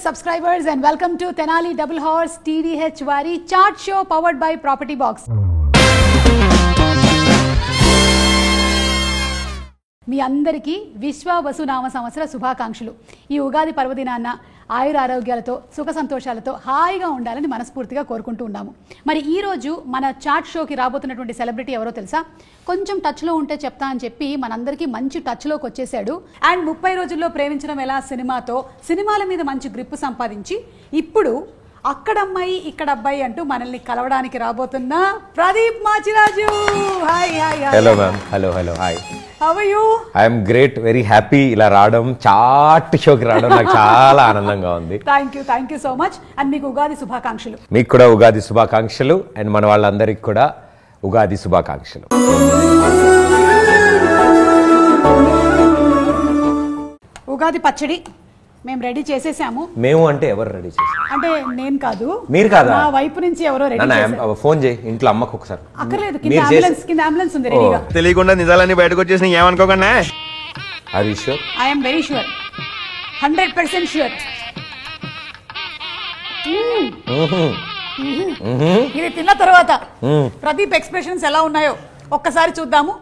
subscribers and welcome to Tenali Double Horse TDH Vari Chart Show powered by Property Box. మీ అందరికీ విశ్వ వసునామ సంవత్సర శుభాకాంక్షలు. ఈ ఉగాది పర్వదినాన్న ఆయుర ఆరోగ్యాలతో సుఖ సంతోషాలతో హాయిగా ఉండాలని మనస్ఫూర్తిగా కోరుకుంటూ ఉన్నాము. మరి ఈ రోజు మన చాట్ షోకి రాబోతున్నటువంటి సెలబ్రిటీ ఎవరో తెలుసా? కొంచెం టచ్లో ఉంటే చెప్తా అని చెప్పి మనందరికీ మంచి టచ్లోకి వచ్చేసాడు. అండ్ 30 రోజుల్లో ప్రేమించడం ఎలా సినిమాతో సినిమాల మీద మంచి గ్రిప్ సంపాదించి ఇప్పుడు అక్కడ అమ్మాయి ఇక్కడ అబ్బాయి అంటూ మనల్ని కలవడానికి రాబోతున్న Pradeep Machiraju. Hi hi hi. Hello ma'am. Hello hello hi. How are you? I'm great, very happy. ఇలా రావడం, చాట్ షోకి రావడం నాకు చాలా ఆనందంగా ఉంది. Thank you so much. And మీకు ఉగాది శుభాకాంక్షలు. మీకు కూడా ఉగాది శుభాకాంక్షలు. అండ్ మన వాళ్ళందరికీ కూడా ఉగాది శుభాకాంక్షలు. ఉగాది పచ్చడి మేము రెడీ చేసేసాము. మేము అంటే ఎవరు రెడీ చేశారు? అంటే నేను కాదు, మీరు కాదా? నా వైపు నుంచి ఎవరో రెడీ చేశారు. ఫోన్ చేయి ఇంట్లో అమ్మకు ఒకసారి. అక్కర్లేదు, కింద అంబులెన్స్ ఉంది రెడీగా. తెలియకుండా నిజాలన్నీ బయటకు వచ్చేసి ఏమనుకోకుండా. Are you sure? I am very sure, 100% sure. ఇది తిన్న తర్వాత ప్రదీప్ ఎక్స్ప్రెషన్స్ ఎలా ఉన్నాయో ఒక్కసారి చూద్దాము.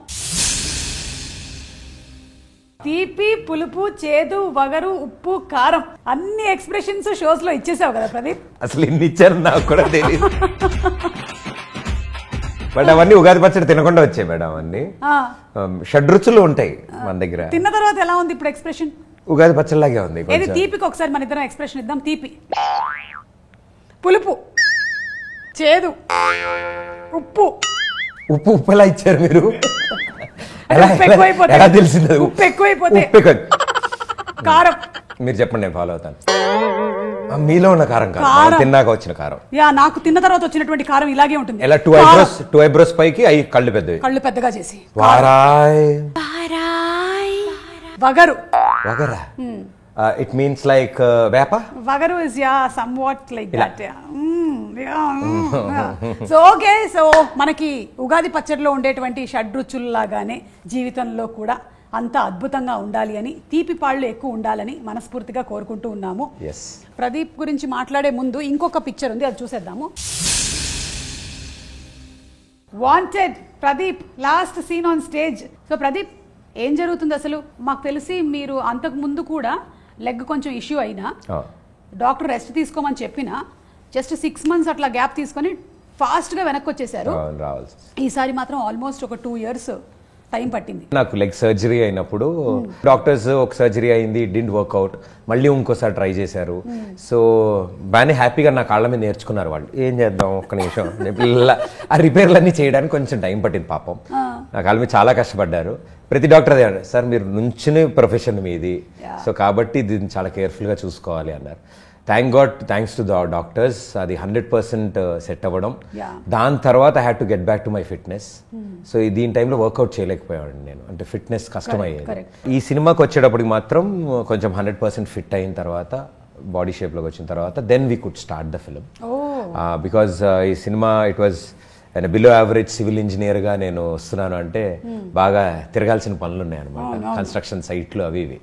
తీపి, పులుపు, చేదు, వగరు, ఉప్పు, కారం అన్ని ఎక్స్ప్రెషన్స్ షోస్ లో ఇచ్చేసావు కదా ప్రదీప్. అసలు ఇన్ని ఇచ్చారు నాకు కూడా తెలియదు. బట్ అవన్నీ ఉగాది పచ్చడి తినకుండా వచ్చాయి మేడం. అవన్నీ షడ్రుచులు ఉంటాయి మన దగ్గర. తిన్న తర్వాత ఎలా ఉంది ఇప్పుడు ఎక్స్ప్రెషన్? ఉగాది పచ్చడిలాగే ఉంది. ఏది తీపికి ఒకసారి మన ఇద్దరం ఎక్స్ప్రెషన్ ఇద్దాం. తీపి, పులుపు, చేదు, ఉప్పు. ఉప్పు ఎలా ఇచ్చారు మీరు? ఎలా తెలిసింది? ఉప్పు ఎక్కువైపోతే కారం. మీరు చెప్పండి, నేను ఫాలో అవుతాను. మీలో ఉన్న కారం కాదు, తిన్నాక వచ్చిన కారం. యా, నాకు తిన్న తర్వాత వచ్చినటువంటి కారం ఇలాగే ఉంటుంది. ఎలా టూ ఐబ్రోస్ పైకి అవి కళ్ళు పెద్దగా చేసి. వగరు. వగరా? ఇట్ మీన్స్ లైక్ వేప. వగరు is yeah somewhat like that. So okay, so మనకి ఉగాది పచ్చడిలో ఉండేటువంటి షడ్రుచుల్లాగానే జీవితంలో కూడా అంత అద్భుతంగా ఉండాలి అని, తీపి పాళ్ళు ఎక్కువ ఉండాలని మనస్ఫూర్తిగా కోరుకుంటూ ఉన్నాము. ప్రదీప్ గురించి మాట్లాడే ముందు ఇంకొక పిక్చర్ ఉంది, అది చూసేద్దాము. Wanted Pradeep, last seen on stage. So Pradeep, ఏం జరుగుతుంది అసలు? మాకు తెలిసి మీరు అంతకు ముందు కూడా లెగ్ కొంచెం ఇష్యూ అయినా డాక్టర్ రెస్ట్ తీసుకోమని చెప్పినా జస్ట్ 6 months అట్లా గ్యాప్ తీసుకొని ఫాస్ట్ గా వెనక్కి వచ్చేసారు. ఈసారి మాత్రం ఆల్మోస్ట్ ఒక 2 years టైం పట్టింది. నాకు లెగ్ సర్జరీ అయినప్పుడు డాక్టర్స్ ఒక సర్జరీ అయింది, డింట్ వర్క్అవుట్, మళ్ళీ ఇంకోసారి ట్రై చేశారు. సో బాగానే హ్యాపీగా నా కాళ్ళ మీద నేర్చుకున్నారు వాళ్ళు. ఏం చేద్దాం, ఒక్క నిమిషం ఆ రిపేర్లన్నీ చేయడానికి కొంచెం టైం పట్టింది పాపం. నా కాళ్ళ మీద చాలా కష్టపడ్డారు. ప్రతి డాక్టర్ అదే అన్నారు, సార్ మీరు నుంచునే ప్రొఫెషన్ మీది, సో కాబట్టి దీన్ని చాలా కేర్ఫుల్గా చూసుకోవాలి అన్నారు. థ్యాంక్స్ టు ద డాక్టర్స్ అది 100% సెట్ అవ్వడం. దాని తర్వాత I had to get back to my fitness. So దీని టైంలో వర్కౌట్ చేయలేకపోయాడు నేను, అంటే ఫిట్నెస్ కష్టమయ్యేది. ఈ సినిమాకి వచ్చేటప్పటికి మాత్రం కొంచెం 100% ఫిట్ అయిన తర్వాత, బాడీ షేప్లోకి వచ్చిన తర్వాత then we could start the film. Because ఈ cinema it was below average civil ఇంజనీర్గా నేను వస్తున్నాను అంటే బాగా తిరగాల్సిన పనులు ఉన్నాయన్నమాట, కన్స్ట్రక్షన్ సైట్లు అవి ఇవి.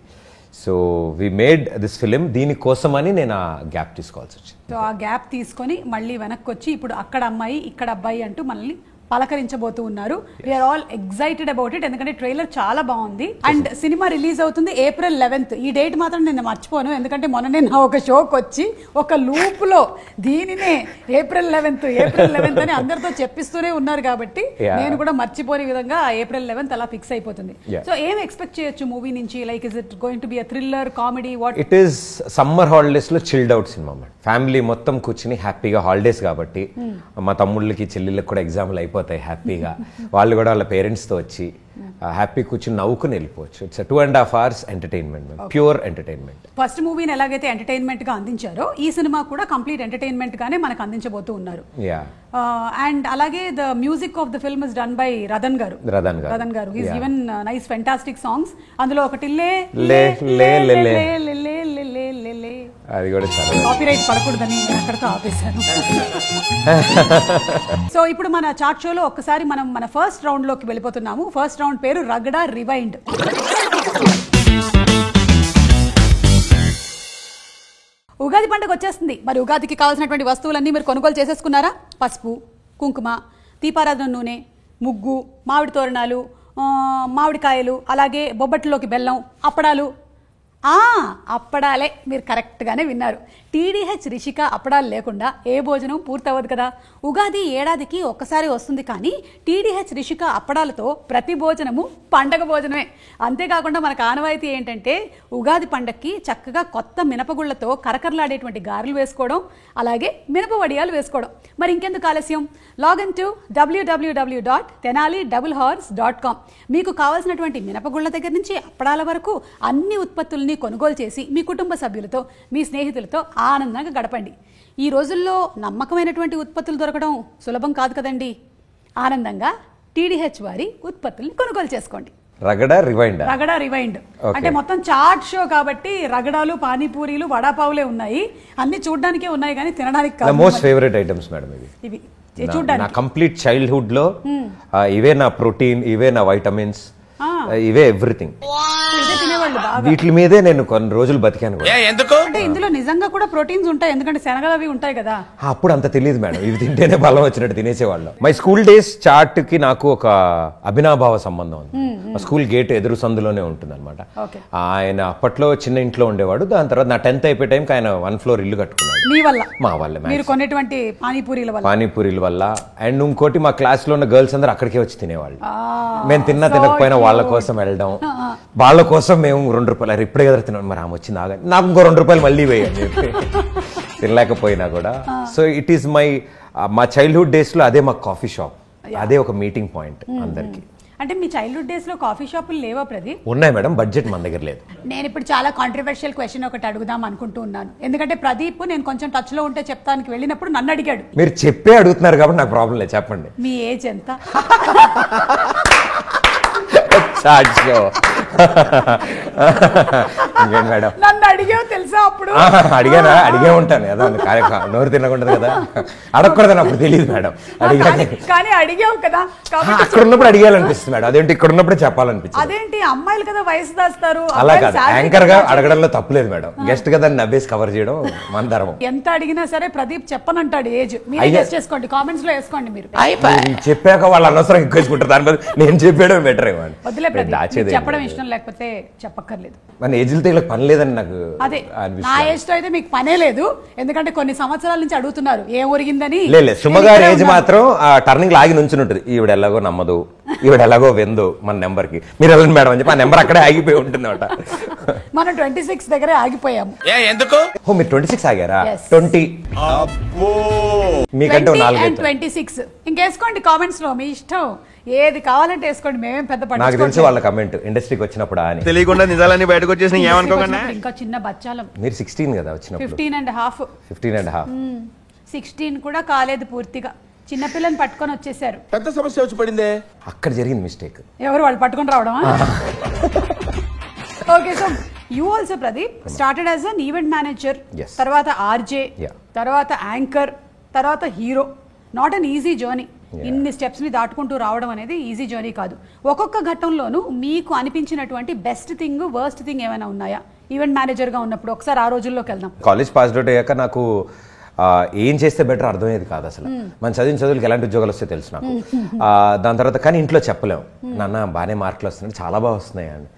So we made this film దీనికోసమని నేను ఆ గ్యాప్ తీసుకోవాల్సి వచ్చింది. సో ఆ గ్యాప్ తీసుకొని మళ్ళీ వెనక్కి వచ్చి ఇప్పుడు అక్కడ అమ్మాయి ఇక్కడ అబ్బాయి అంటూ మనల్ని పలకరించబోతూ ఉన్నారు. We're all excited about it, ఎందుకంటే ట్రైలర్ చాలా బాగుంది. అండ్ సినిమా రిలీజ్ అవుతుంది April 11th. ఈ డేట్ మాత్రం నేను మర్చిపోను, ఎందుకంటే మొన్న నేను ఒక షోకి వచ్చి ఒక లూప్ లో దీనినే April 11th అని అందరితో చెప్పిస్తూనే ఉన్నారు కాబట్టి నేను కూడా మర్చిపోయే విధంగా April 11th అలా ఫిక్స్ అయిపోతుంది. సో ఏం ఎక్స్పెక్ట్ చేయొచ్చు మూవీ నుంచి? Like is it going to be a thriller, comedy, what? It is summer holidays లో చిల్డ్ అవుట్ సినిమా. ఫ్యామిలీ మొత్తం కూర్చుని హ్యాపీగా, హాలిడేస్ కాబట్టి మా తమ్ముళ్ళకి చెల్లెళ్ళకి కూడా ఎగ్జామ్లు అయిపోతాయి హ్యాపీగా, వాళ్ళు కూడా వాళ్ళ పేరెంట్స్తో వచ్చి హ్యాపీ కూర్చుని నవ్వుకుని వెళ్ళిపోవచ్చు. It's 2.5 hours entertainment, pure entertainment. First మూవీని ఎలాగైతే ఎంటర్టైన్మెంట్ గా అందించారో ఈ సినిమా కూడా కంప్లీట్ ఎంటర్టైన్మెంట్ గానే మనకు అందించబోతూ ఉన్నారు. అండ్ అలాగే the music of the film is done by Radhan గారు. He is given nice fantastic songs. అందులో ఒకటి అది కూడా కాపీరైట్ పడకూడదని అక్కడతో ఆపేశాను. సో ఇప్పుడు మన చాట్ షోలో ఒక్కసారి మనం మన ఫస్ట్ రౌండ్ లోకి వెళ్ళిపోతున్నాము. ఫస్ట్ రౌండ్ పేరు రగడా రివైండ్. ఉగాది పండుగ వచ్చేస్తుంది. మరి ఉగాదికి కావాల్సినటువంటి వస్తువులన్నీ మీరు కొనుగోలు చేసేసుకున్నారా? పసుపు, కుంకుమ, దీపారాధన నూనె, ముగ్గు, మామిడి తోరణాలు, మామిడికాయలు, అలాగే బొబ్బట్లోకి బెల్లం, అప్పడాలు. అప్పడాలే, మీరు కరెక్ట్గానే విన్నారు. టీడీహెచ్ రిషిక అప్పడాలు లేకుండా ఏ భోజనం పూర్తవ్వదు కదా. ఉగాది ఏడాదికి ఒక్కసారి వస్తుంది, కానీ టీడీహెచ్ రిషిక అప్పడాలతో ప్రతి భోజనము పండగ భోజనమే. అంతేకాకుండా మనకు ఆనవాయితీ ఏంటంటే ఉగాది పండగకి చక్కగా కొత్త మినపగుళ్లతో కరకరలాడేటువంటి గారెలు వేసుకోవడం, అలాగే మినప వడియాలు వేసుకోవడం. మరి ఇంకెందుకు ఆలస్యం, లాగిన్ టు www.tenali-horse.com. మీకు కావాల్సినటువంటి మినపగుళ్ల దగ్గర నుంచి అప్పడాల వరకు అన్ని ఉత్పత్తుల్ని కొనుగోలు చేసి మీ కుటుంబ సభ్యులతో, మీ స్నేహితులతో ఆనందంగా గడపండి. ఈ రోజుల్లో నమ్మకమైనటువంటి ఉత్పత్తులు దొరకడం సులభం కాదు కదండి. ఆనందంగా టీడీహెచ్ వారి ఉత్పత్తుల్ని కొనుగోలు చేసుకోండి. రగడ రివైండ్ అంటే మొత్తం చాట్ షో కాబట్టి రగడాలు, పానీపూరీలు, వడాపావులే ఉన్నాయి. అన్ని చూడడానికే ఉన్నాయి కానీ తినడానికి కాదు. మోస్ట్ ఫేవరెట్ ఐటమ్స్ మేడం ఇవి నా కంప్లీట్ చైల్డ్హుడ్ లో. ఇవే నా ప్రోటీన్, ఇవే నా వైటమిన్స్, ఇవే ఎవ్రీథింగ్. వీటి మీదే నేను కొన్ని రోజులు బతికాను. అంటే ఇందులో నిజంగా కూడా ప్రోటీన్స్ ఉంటాయి, ఎందుకంటే శనగలు అవి ఉంటాయి కదా. అప్పుడు అంత తెలియదు మేడం, ఇవి తింటేనే బలం వచ్చినట్టు తినేసేవాళ్ళం. మై స్కూల్ డేస్ చాట్ కి నాకు ఒక అభినాభావ సంబంధం ఉంది. మా స్కూల్ గేట్ ఎదురు సందులోనే ఉంటుంది అనమాట. ఆయన అప్పట్లో చిన్న ఇంట్లో ఉండేవాడు. దాని తర్వాత నా 10th అయిపోయే టైంకి ఆయన 1 floor ఇల్లు కట్టుకున్నాడు. మా వల్ల పానీపూరీల వల్ల. అండ్ ఇంకోటి, మా క్లాస్ లో ఉన్న గర్ల్స్ అందరూ అక్కడికే వచ్చి తినేవాళ్ళు. మేము తినకపోయినా వాళ్ళ కోసం వెళ్ళడం, వాళ్ళ కోసం మేము 2 రూపాయలు ఇప్పుడే కదా తిన్నాను, మరి ఆమె వచ్చింది ఆగండి, నాకు ఇంకో 2 రూపాయలు మళ్ళీ వేయని చెప్పి తినలేకపోయినా కూడా. సో ఇట్ ఈస్ మా చైల్డ్హుడ్ డేస్ లో అదే మాకు కాఫీ షాప్, అదే ఒక మీటింగ్ పాయింట్ అందరికి. అంటే మీ చైల్డ్హుడ్ డేస్ లో కాఫీ షాపులు లేవా ప్రదీప్? ఉన్నాయి మేడం, బడ్జెట్ మన దగ్గర లేదు. నేను ఇప్పుడు చాలా కాంట్రవర్షియల్ క్వశ్చన్ ఒకటి అడుగుదాం అనుకుంటూ ఉన్నాను. ఎందుకంటే ప్రదీప్ నేను కొంచెం టచ్ లో ఉంటే చెప్తానికి వెళ్ళినప్పుడు నన్ను అడిగాడు. మీరు చెప్పే అడుగుతున్నారు కాబట్టి నాకు ప్రాబ్లం లేదు, చెప్పండి. మీ ఏజ్ ఎంత? మేడం నన్ను అడిగావు తెలుసా? అప్పుడు అడిగే ఉంటాను కదా, నోరు తినకుండా కదా, అడగకూడదని అప్పుడు తెలియదు మేడం. కానీ అడిగావు కదా, అక్కడ ఉన్నప్పుడు అడిగాలనిపిస్తుంది మేడం. అదేంటి ఇక్కడ ఉన్నప్పుడే చెప్పాలనిపిస్తుంది. అదేంటి అమ్మాయిలు కదా వయసు దాస్తారు. అలా కాదు, యాంకర్ గా అడగడంలో తప్పలేదు మేడం. గెస్ట్ గా దాన్ని నవ్వేసి కవర్ చేయడం మన ధర్మం. ఎంత అడిగినా సరే ప్రదీప్ చెప్పనంటాడు ఏజ్. మీరు గెస్ చేసుకోండి, కామెంట్స్ లో వేసుకోండి. మీరు చెప్పాక వాళ్ళు అనవసరం ఎక్కువేసుకుంటారు, దాని బదులు నేను చెప్పేయడం బెటర్. చెప్పడం ఇష్టం లేకపోతే చెప్పక్కర్లేదు. మన ఏజ్లతో ఇలా పని లేదని నాకు అదే. నా ఏజ్ తో అయితే మీకు పనే లేదు, ఎందుకంటే కొన్ని సంవత్సరాల నుంచి అడుగుతున్నారు ఏం ఒరిగిందని. లేదు, సుమగారి ఏజ్ మాత్రం టర్నింగ్ లాగి నుంచి ఉంటుంది. ఈవిడ ఎలాగో నమ్మదు, ఈవిడ ఎలాగో వెందు మన నెంబర్ కి, మీరు వెళ్ళండి మేడం అని చెప్పి ఆ నెంబర్ అక్కడే ఆగిపోయి ఉంటుంది అనమాట. మనం 26 దగ్గరే ఆగిపోయాము. ఎందుకు? మీరు 26 ఆగారా? 20 మీకంటే 26 ఇంకేసుకోండి కామెంట్స్ లో, మీ ఇష్టం ఏది కావాలంటే వేసుకోండి. మేమేం పెద్ద నాకు తెలిసి వాళ్ళ కమెంట్ ఇండస్ట్రీకి వచ్చినప్పుడు అని తెలియకుండా నిజాలన్నీ బయటకు వచ్చేసి ఏమనుకోకుండా. ఇంకా చిన్న బచ్చాలం. మీరు 16 కదా వచ్చినప్పుడు? 15.5 16 కూడా కాలేదు పూర్తిగా. చిన్నపిల్లని పట్టుకొని వచ్చేసారు. పెద్ద సమస్య వచ్చి పడిందే. అక్కడ జరిగింది మిస్టేక్. ఎవరు వాళ్ళు పట్టుకొని రావడమా? Okay, so you also Pradeep started as an event manager, తర్వాత ఆర్జే, తర్వాత యాంకర్, తర్వాత hero. Not an easy journey. ఇన్ని స్టెప్స్ ని దాటుకుంటూ రావడం అనేది ఈజీ జర్నీ కాదు. ఒక్కొక్క ఘట్టంలోనూ మీకు అనిపించినటువంటి బెస్ట్ థింగ్, వర్స్ట్ థింగ్ ఏమైనా ఉన్నాయా ఈవెంట్ మేనేజర్ గా ఉన్నప్పుడు? ఒకసారి ఆ రోజుల్లోకి వెళ్దాం. కాలేజ్ పాస్ అవుట్ అయ్యాక నాకు ఏం చేస్తే బెటర్ అర్థమయ్యేది కాదు అసలు. మన చదువులకు ఎలాంటి ఉద్యోగాలు వస్తే తెలుసు నాకు. దాని తర్వాత కానీ ఇంట్లో చెప్పలేము, నాన్న బాగానే మార్కులు వస్తున్నాయి, చాలా బాగా వస్తున్నాయి అని.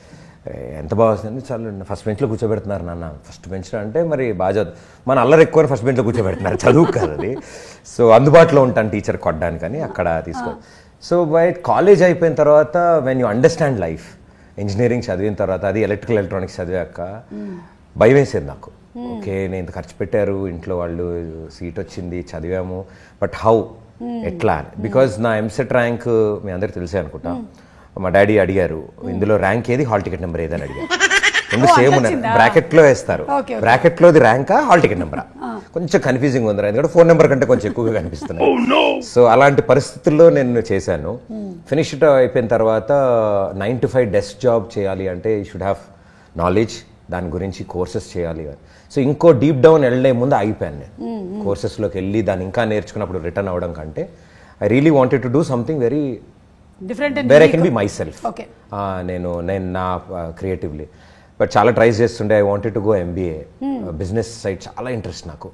ఎంత బాగా వస్తుంది, చాలా ఫస్ట్ బెంచ్లో కూర్చోబెడుతున్నారు నాన్న. ఫస్ట్ బెంచ్లో అంటే మరి బాగా చదువు, మన అల్లరి ఎక్కువ ఫస్ట్ బెంచ్లో కూర్చోబెడుతున్నారు, చదువు కాదు అది. సో అందుబాటులో ఉంటాను టీచర్ కొట్టడానికి అని అక్కడ తీసుకో. సో బై కాలేజ్ అయిపోయిన తర్వాత when you understand life, engineering చదివిన తర్వాత, అది ఎలక్ట్రికల్ ఎలక్ట్రానిక్స్ చదివాక భయం వేసేది నాకు. ఓకే, నేను ఇంత ఖర్చు పెట్టారు ఇంట్లో వాళ్ళు, సీట్ వచ్చింది, చదివాము, బట్ హౌ, ఎట్లా అని. బికాజ్ నా ఎంసెట్ ర్యాంక్ మీ అందరికి తెలిసే అనుకుంటా. మా డాడీ అడిగారు, ఇందులో ర్యాంక్ ఏది, హాల్ టికెట్ నెంబర్ ఏదని అడిగారు. రెండు సేమ్ ఉన్నాయి, బ్రాకెట్ లో వేస్తారు. బ్రాకెట్ లోది ర్యాంకా, హాల్ టికెట్ నెంబరా? కొంచెం కన్ఫ్యూజింగ్ ఉంది, ఎందుకంటే ఫోన్ నెంబర్ కంటే కొంచెం ఎక్కువగా కనిపిస్తున్నాయి. సో అలాంటి పరిస్థితుల్లో నేను చేశాను. ఫినిష్ అయిపోయిన తర్వాత 9 to 5 డెస్క్ జాబ్ చేయాలి అంటే యూ షుడ్ హ్యావ్ నాలెడ్జ్, దాని గురించి కోర్సెస్ చేయాలి. సో ఇంకో డీప్ డౌన్ వెళ్ళే ముందు ఆగిపోయాను నేను. కోర్సెస్లోకి వెళ్ళి దాన్ని ఇంకా నేర్చుకున్నప్పుడు రిటర్న్ అవ్వడం కంటే I really wanted to do something very different where I can be my self. నేను నా క్రియేటివ్లీ బట్ చాలా ట్రై చేస్తుండే. I wanted to go MBA, business side చాలా ఇంట్రెస్ట్ నాకు.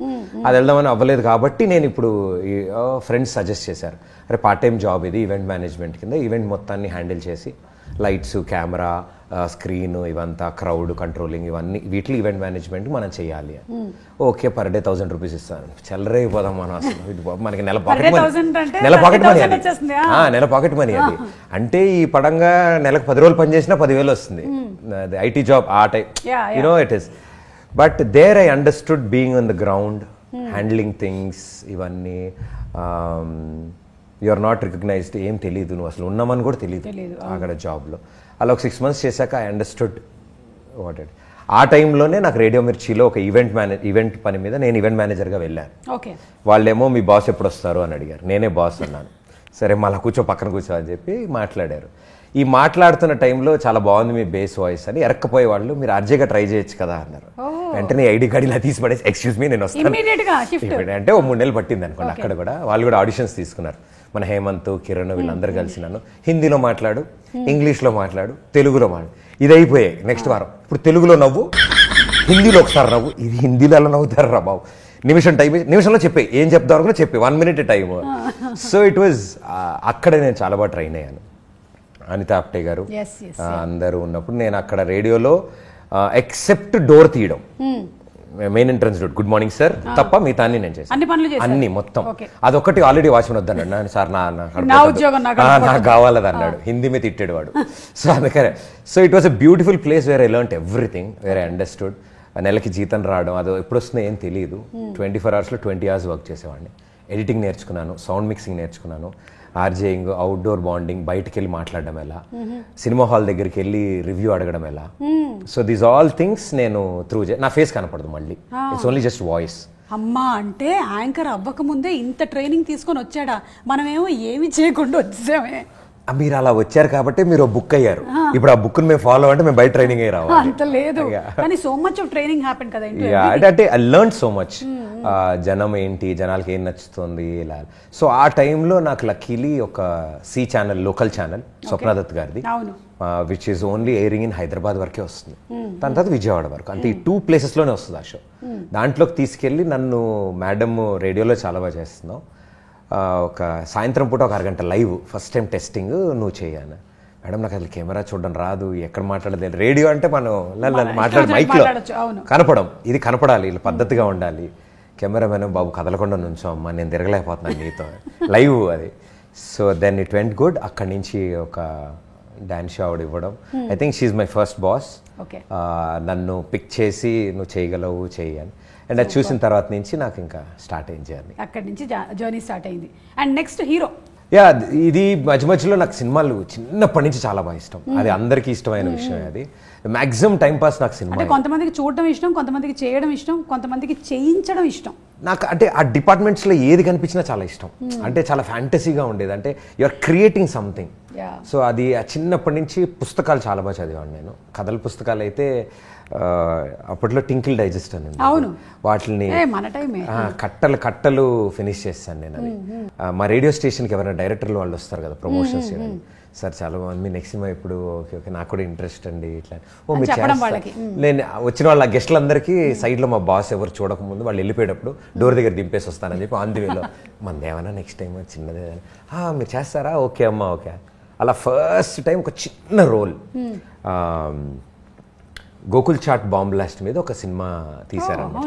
అది వెళ్దామని అవ్వలేదు కాబట్టి నేను ఇప్పుడు ఫ్రెండ్స్ సజెస్ట్ చేశారు, అరే పార్ట్ టైం జాబ్ ఇది ఈవెంట్ మేనేజ్మెంట్ కింద, ఈవెంట్ మొత్తాన్ని హ్యాండిల్ చేసి లైట్స్, కెమెరా, స్క్రీన్, ఇవంతా క్రౌడ్ కంట్రోలింగ్, ఇవన్నీ వీటిలో ఈవెంట్ మేనేజ్మెంట్ మనం చేయాలి. ఓకే, పర్ డే 1000 రూపీస్ ఇస్తాను. చెల్లరైపోదాం మనం అసలు. మనకి నెల పాకెట్ మనీ, నెల పాకెట్ మనీ అది, నెల పాకెట్ మనీ అది. అంటే ఈ పడంగా నెలకు 10 రోజులు పని చేసినా 10,000 వస్తుంది. ఐటీ జాబ్ ఆ type, you know it is. But there I understood being on the ground, handling things, ఇవన్నీ. యు ఆర్ నాట్ రికగ్నైజ్డ్, ఏం తెలియదు, నువ్వు అసలు ఉన్నామని కూడా తెలియదు అక్కడ జాబ్లో. అలా ఒక 6 months చేశాక ఐ అండర్స్టూడ్ వాట్ ఇట్. ఆ టైంలోనే నాకు రేడియో మిర్చిలో ఒక ఈవెంట్ పని మీద నేను ఈవెంట్ మేనేజర్గా వెళ్ళాను. వాళ్ళేమో మీ బాస్ ఎప్పుడు వస్తారు అని అడిగారు. నేనే బాస్ అన్నాను. సరే మళ్ళీ కూర్చో, పక్కన కూర్చో అని చెప్పి మాట్లాడారు. ఈ మాట్లాడుతున్న టైంలో చాలా బాగుంది మీ బేస్ వాయిస్ అని, ఎరక్కపోయే వాళ్ళు మీరు ఆర్జేగా ట్రై చేయొచ్చు కదా అన్నారు. వెంటనే ఐడి కార్డు ఇలా తీసి పడేసి ఎక్స్క్యూజ్ మీ నేను వస్తాను అంటే ఓ 3 నెలలు పట్టింది అనుకోండి. అక్కడ కూడా వాళ్ళు కూడా ఆడిషన్స్ తీసుకున్నారు. మన హేమంత్, కిరణ్ వీళ్ళందరూ కలిసి నన్ను హిందీలో మాట్లాడు, ఇంగ్లీష్లో మాట్లాడు, తెలుగులో మాట్లాడు, ఇది అయిపోయాయి. నెక్స్ట్ వారం ఇప్పుడు తెలుగులో నవ్వు, హిందీలో ఒకసారి నవ్వు. ఇది హిందీలో ఎలా నవ్వుతారు రా బాబు, నిమిషం టైం, నిమిషంలో చెప్పే, ఏం చెప్తావు అనుకున్నా చెప్పే, 1 minute time. So it was, అక్కడ నేను చాలా బాగా ట్రైన్ అయ్యాను. అనిత ఆప్టే గారు అందరూ ఉన్నప్పుడు నేను అక్కడ రేడియోలో ఎక్సెప్ట్ డోర్ తీయడం, main entrance door, good morning sir తప్ప మిగతా అన్ని నేను చేశాను, అన్ని మొత్తం. అదొకటి ఆల్రెడీ వాచ్మెన్ వద్దన్నాడు సార్, నాకు కావాలది అన్నాడు. హిందీ మీద తిట్టాడు వాడు. సో అందుకనే, so it was a beautiful place where I learned everything, where I understood. నెలకి జీతం రావడం, అది ఎప్పుడు వస్తుందో ఏం తెలియదు. 24 hours 20 hours వర్క్ చేసేవాడిని. ఎడిటింగ్ నేర్చుకున్నాను, సౌండ్ మిక్సింగ్ నేర్చుకున్నాను, ఆర్జేయింగ్, అవుట్డోర్ బాండింగ్, బయటకు వెళ్ళి మాట్లాడడం ఎలా, సినిమా హాల్ దగ్గరికి వెళ్ళి రివ్యూ అడగడం ఎలా. సో దీస్ ఆల్ థింగ్స్ నేను త్రూ నా ఫేస్ కనపడదు మళ్ళీ, ఇట్స్ ఓన్లీ జస్ట్ వాయిస్. అమ్మా, అంటే యాంకర్ అవ్వక ముందే ఇంత ట్రైనింగ్ తీసుకొని వచ్చాడా, మనమేమో ఏమి చేయకుండా వచ్చామే. మీరు అలా వచ్చారు కాబట్టి మీరు బుక్ అయ్యారు. ఇప్పుడు ఆ బుక్ మేము ఫాలో అంటే మేము బయట ట్రైనింగ్ అయ్యి రావాలి. అంత లేదు, కానీ so much of training happen కదా. అంటే ఐ లెర్న్ సో మచ్. జనం ఏంటి, జనాలకి ఏం నచ్చుతుంది ఇలా. సో ఆ టైంలో నాకు లక్కీలీ ఒక C channel, local channel, Swapna Dutt గారిది, which is only airing in Hyderabad వరకే వస్తుంది, దాని తర్వాత విజయవాడ వరకు, అంతే. ఈ 2 places-లోనే వస్తుంది ఆ షో. దాంట్లోకి తీసుకెళ్ళి నన్ను, మేడం రేడియోలో చాలా బాగా చేస్తున్నావు, ఒక సాయంత్రం పూట ఒక 1 గంట లైవ్ ఫస్ట్ టైం టెస్టింగ్ నువ్వు చేయాలి. మేడం నాకు అసలు కెమెరా చూడడం రాదు, ఎక్కడ మాట్లాడలేదు. రేడియో అంటే మనం మాట్లాడే మైక్లో కనపడం, ఇది కనపడాలి, ఇలా పద్ధతిగా ఉండాలి. కెమెరామెన్ బాబు కదలకుండా నుంచో అమ్మా, నేను తిరగలేకపోతున్నాను నీతో, లైవ్ అది. So then it went good. అక్కడి నుంచి ఒక డాన్స్ షో ఆవిడ ఇవ్వడం, I think she's my first boss. నన్ను పిక్ చేసి నువ్వు చేయగలవు చేయని, అండ్ అది చూసిన తర్వాత నుంచి నాకు ఇంకా స్టార్ట్ అయింది జర్నీ. అక్కడి నుంచి జర్నీ స్టార్ట్ అయింది. And next hero. ఇది మధ్యలో నాకు సినిమాలు చిన్నప్పటి నుంచి చాలా బాగా ఇష్టం. అది అందరికీ ఇష్టమైన విషయం. అది మాక్సిమం టైం పాస్ నాకు సినిమా. కొంతమందికి చూడడం ఇష్టం, కొంతమందికి చేయడం ఇష్టం, కొంతమందికి చేయించడం ఇష్టం. నాకు అంటే ఆ డిపార్ట్మెంట్స్లో ఏది కనిపించినా చాలా ఇష్టం. అంటే చాలా ఫ్యాంటసీగా ఉండేది, అంటే you are creating something. So అది చిన్నప్పటి నుంచి పుస్తకాలు చాలా బాగా చదివాను నేను. కథల పుస్తకాలు అయితే అప్పట్లో టింకిల్ డైజెస్ట్ అని, వాటిని కట్టలు ఫినిష్ చేస్తాను నేను. అది మా రేడియో స్టేషన్కి ఎవరైనా డైరెక్టర్లు వాళ్ళు వస్తారు కదా ప్రమోషన్స్ చేయడానికి, సార్ చాలా బాగుంది నెక్స్ట్ సినిమా ఇప్పుడు, ఓకే ఓకే నాకు కూడా ఇంట్రెస్ట్ అండి ఇట్లా, ఓ మీరు చేస్తారు. నేను వచ్చిన వాళ్ళ గెస్టులందరికీ సైడ్లో మా బాస్ ఎవరు చూడకముందు వాళ్ళు వెళ్ళిపోయేటప్పుడు డోర్ దగ్గర దింపేసి వస్తానని చెప్పి ఆన్ ది వేలో, మనది ఏమన్నా నెక్స్ట్ టైం చిన్నదే, మీరు చేస్తారా, ఓకే అమ్మా ఓకే. అలా ఫస్ట్ టైం ఒక చిన్న role Gokul Chat bomb blast మీద ఒక సినిమా తీశారన్నమాట.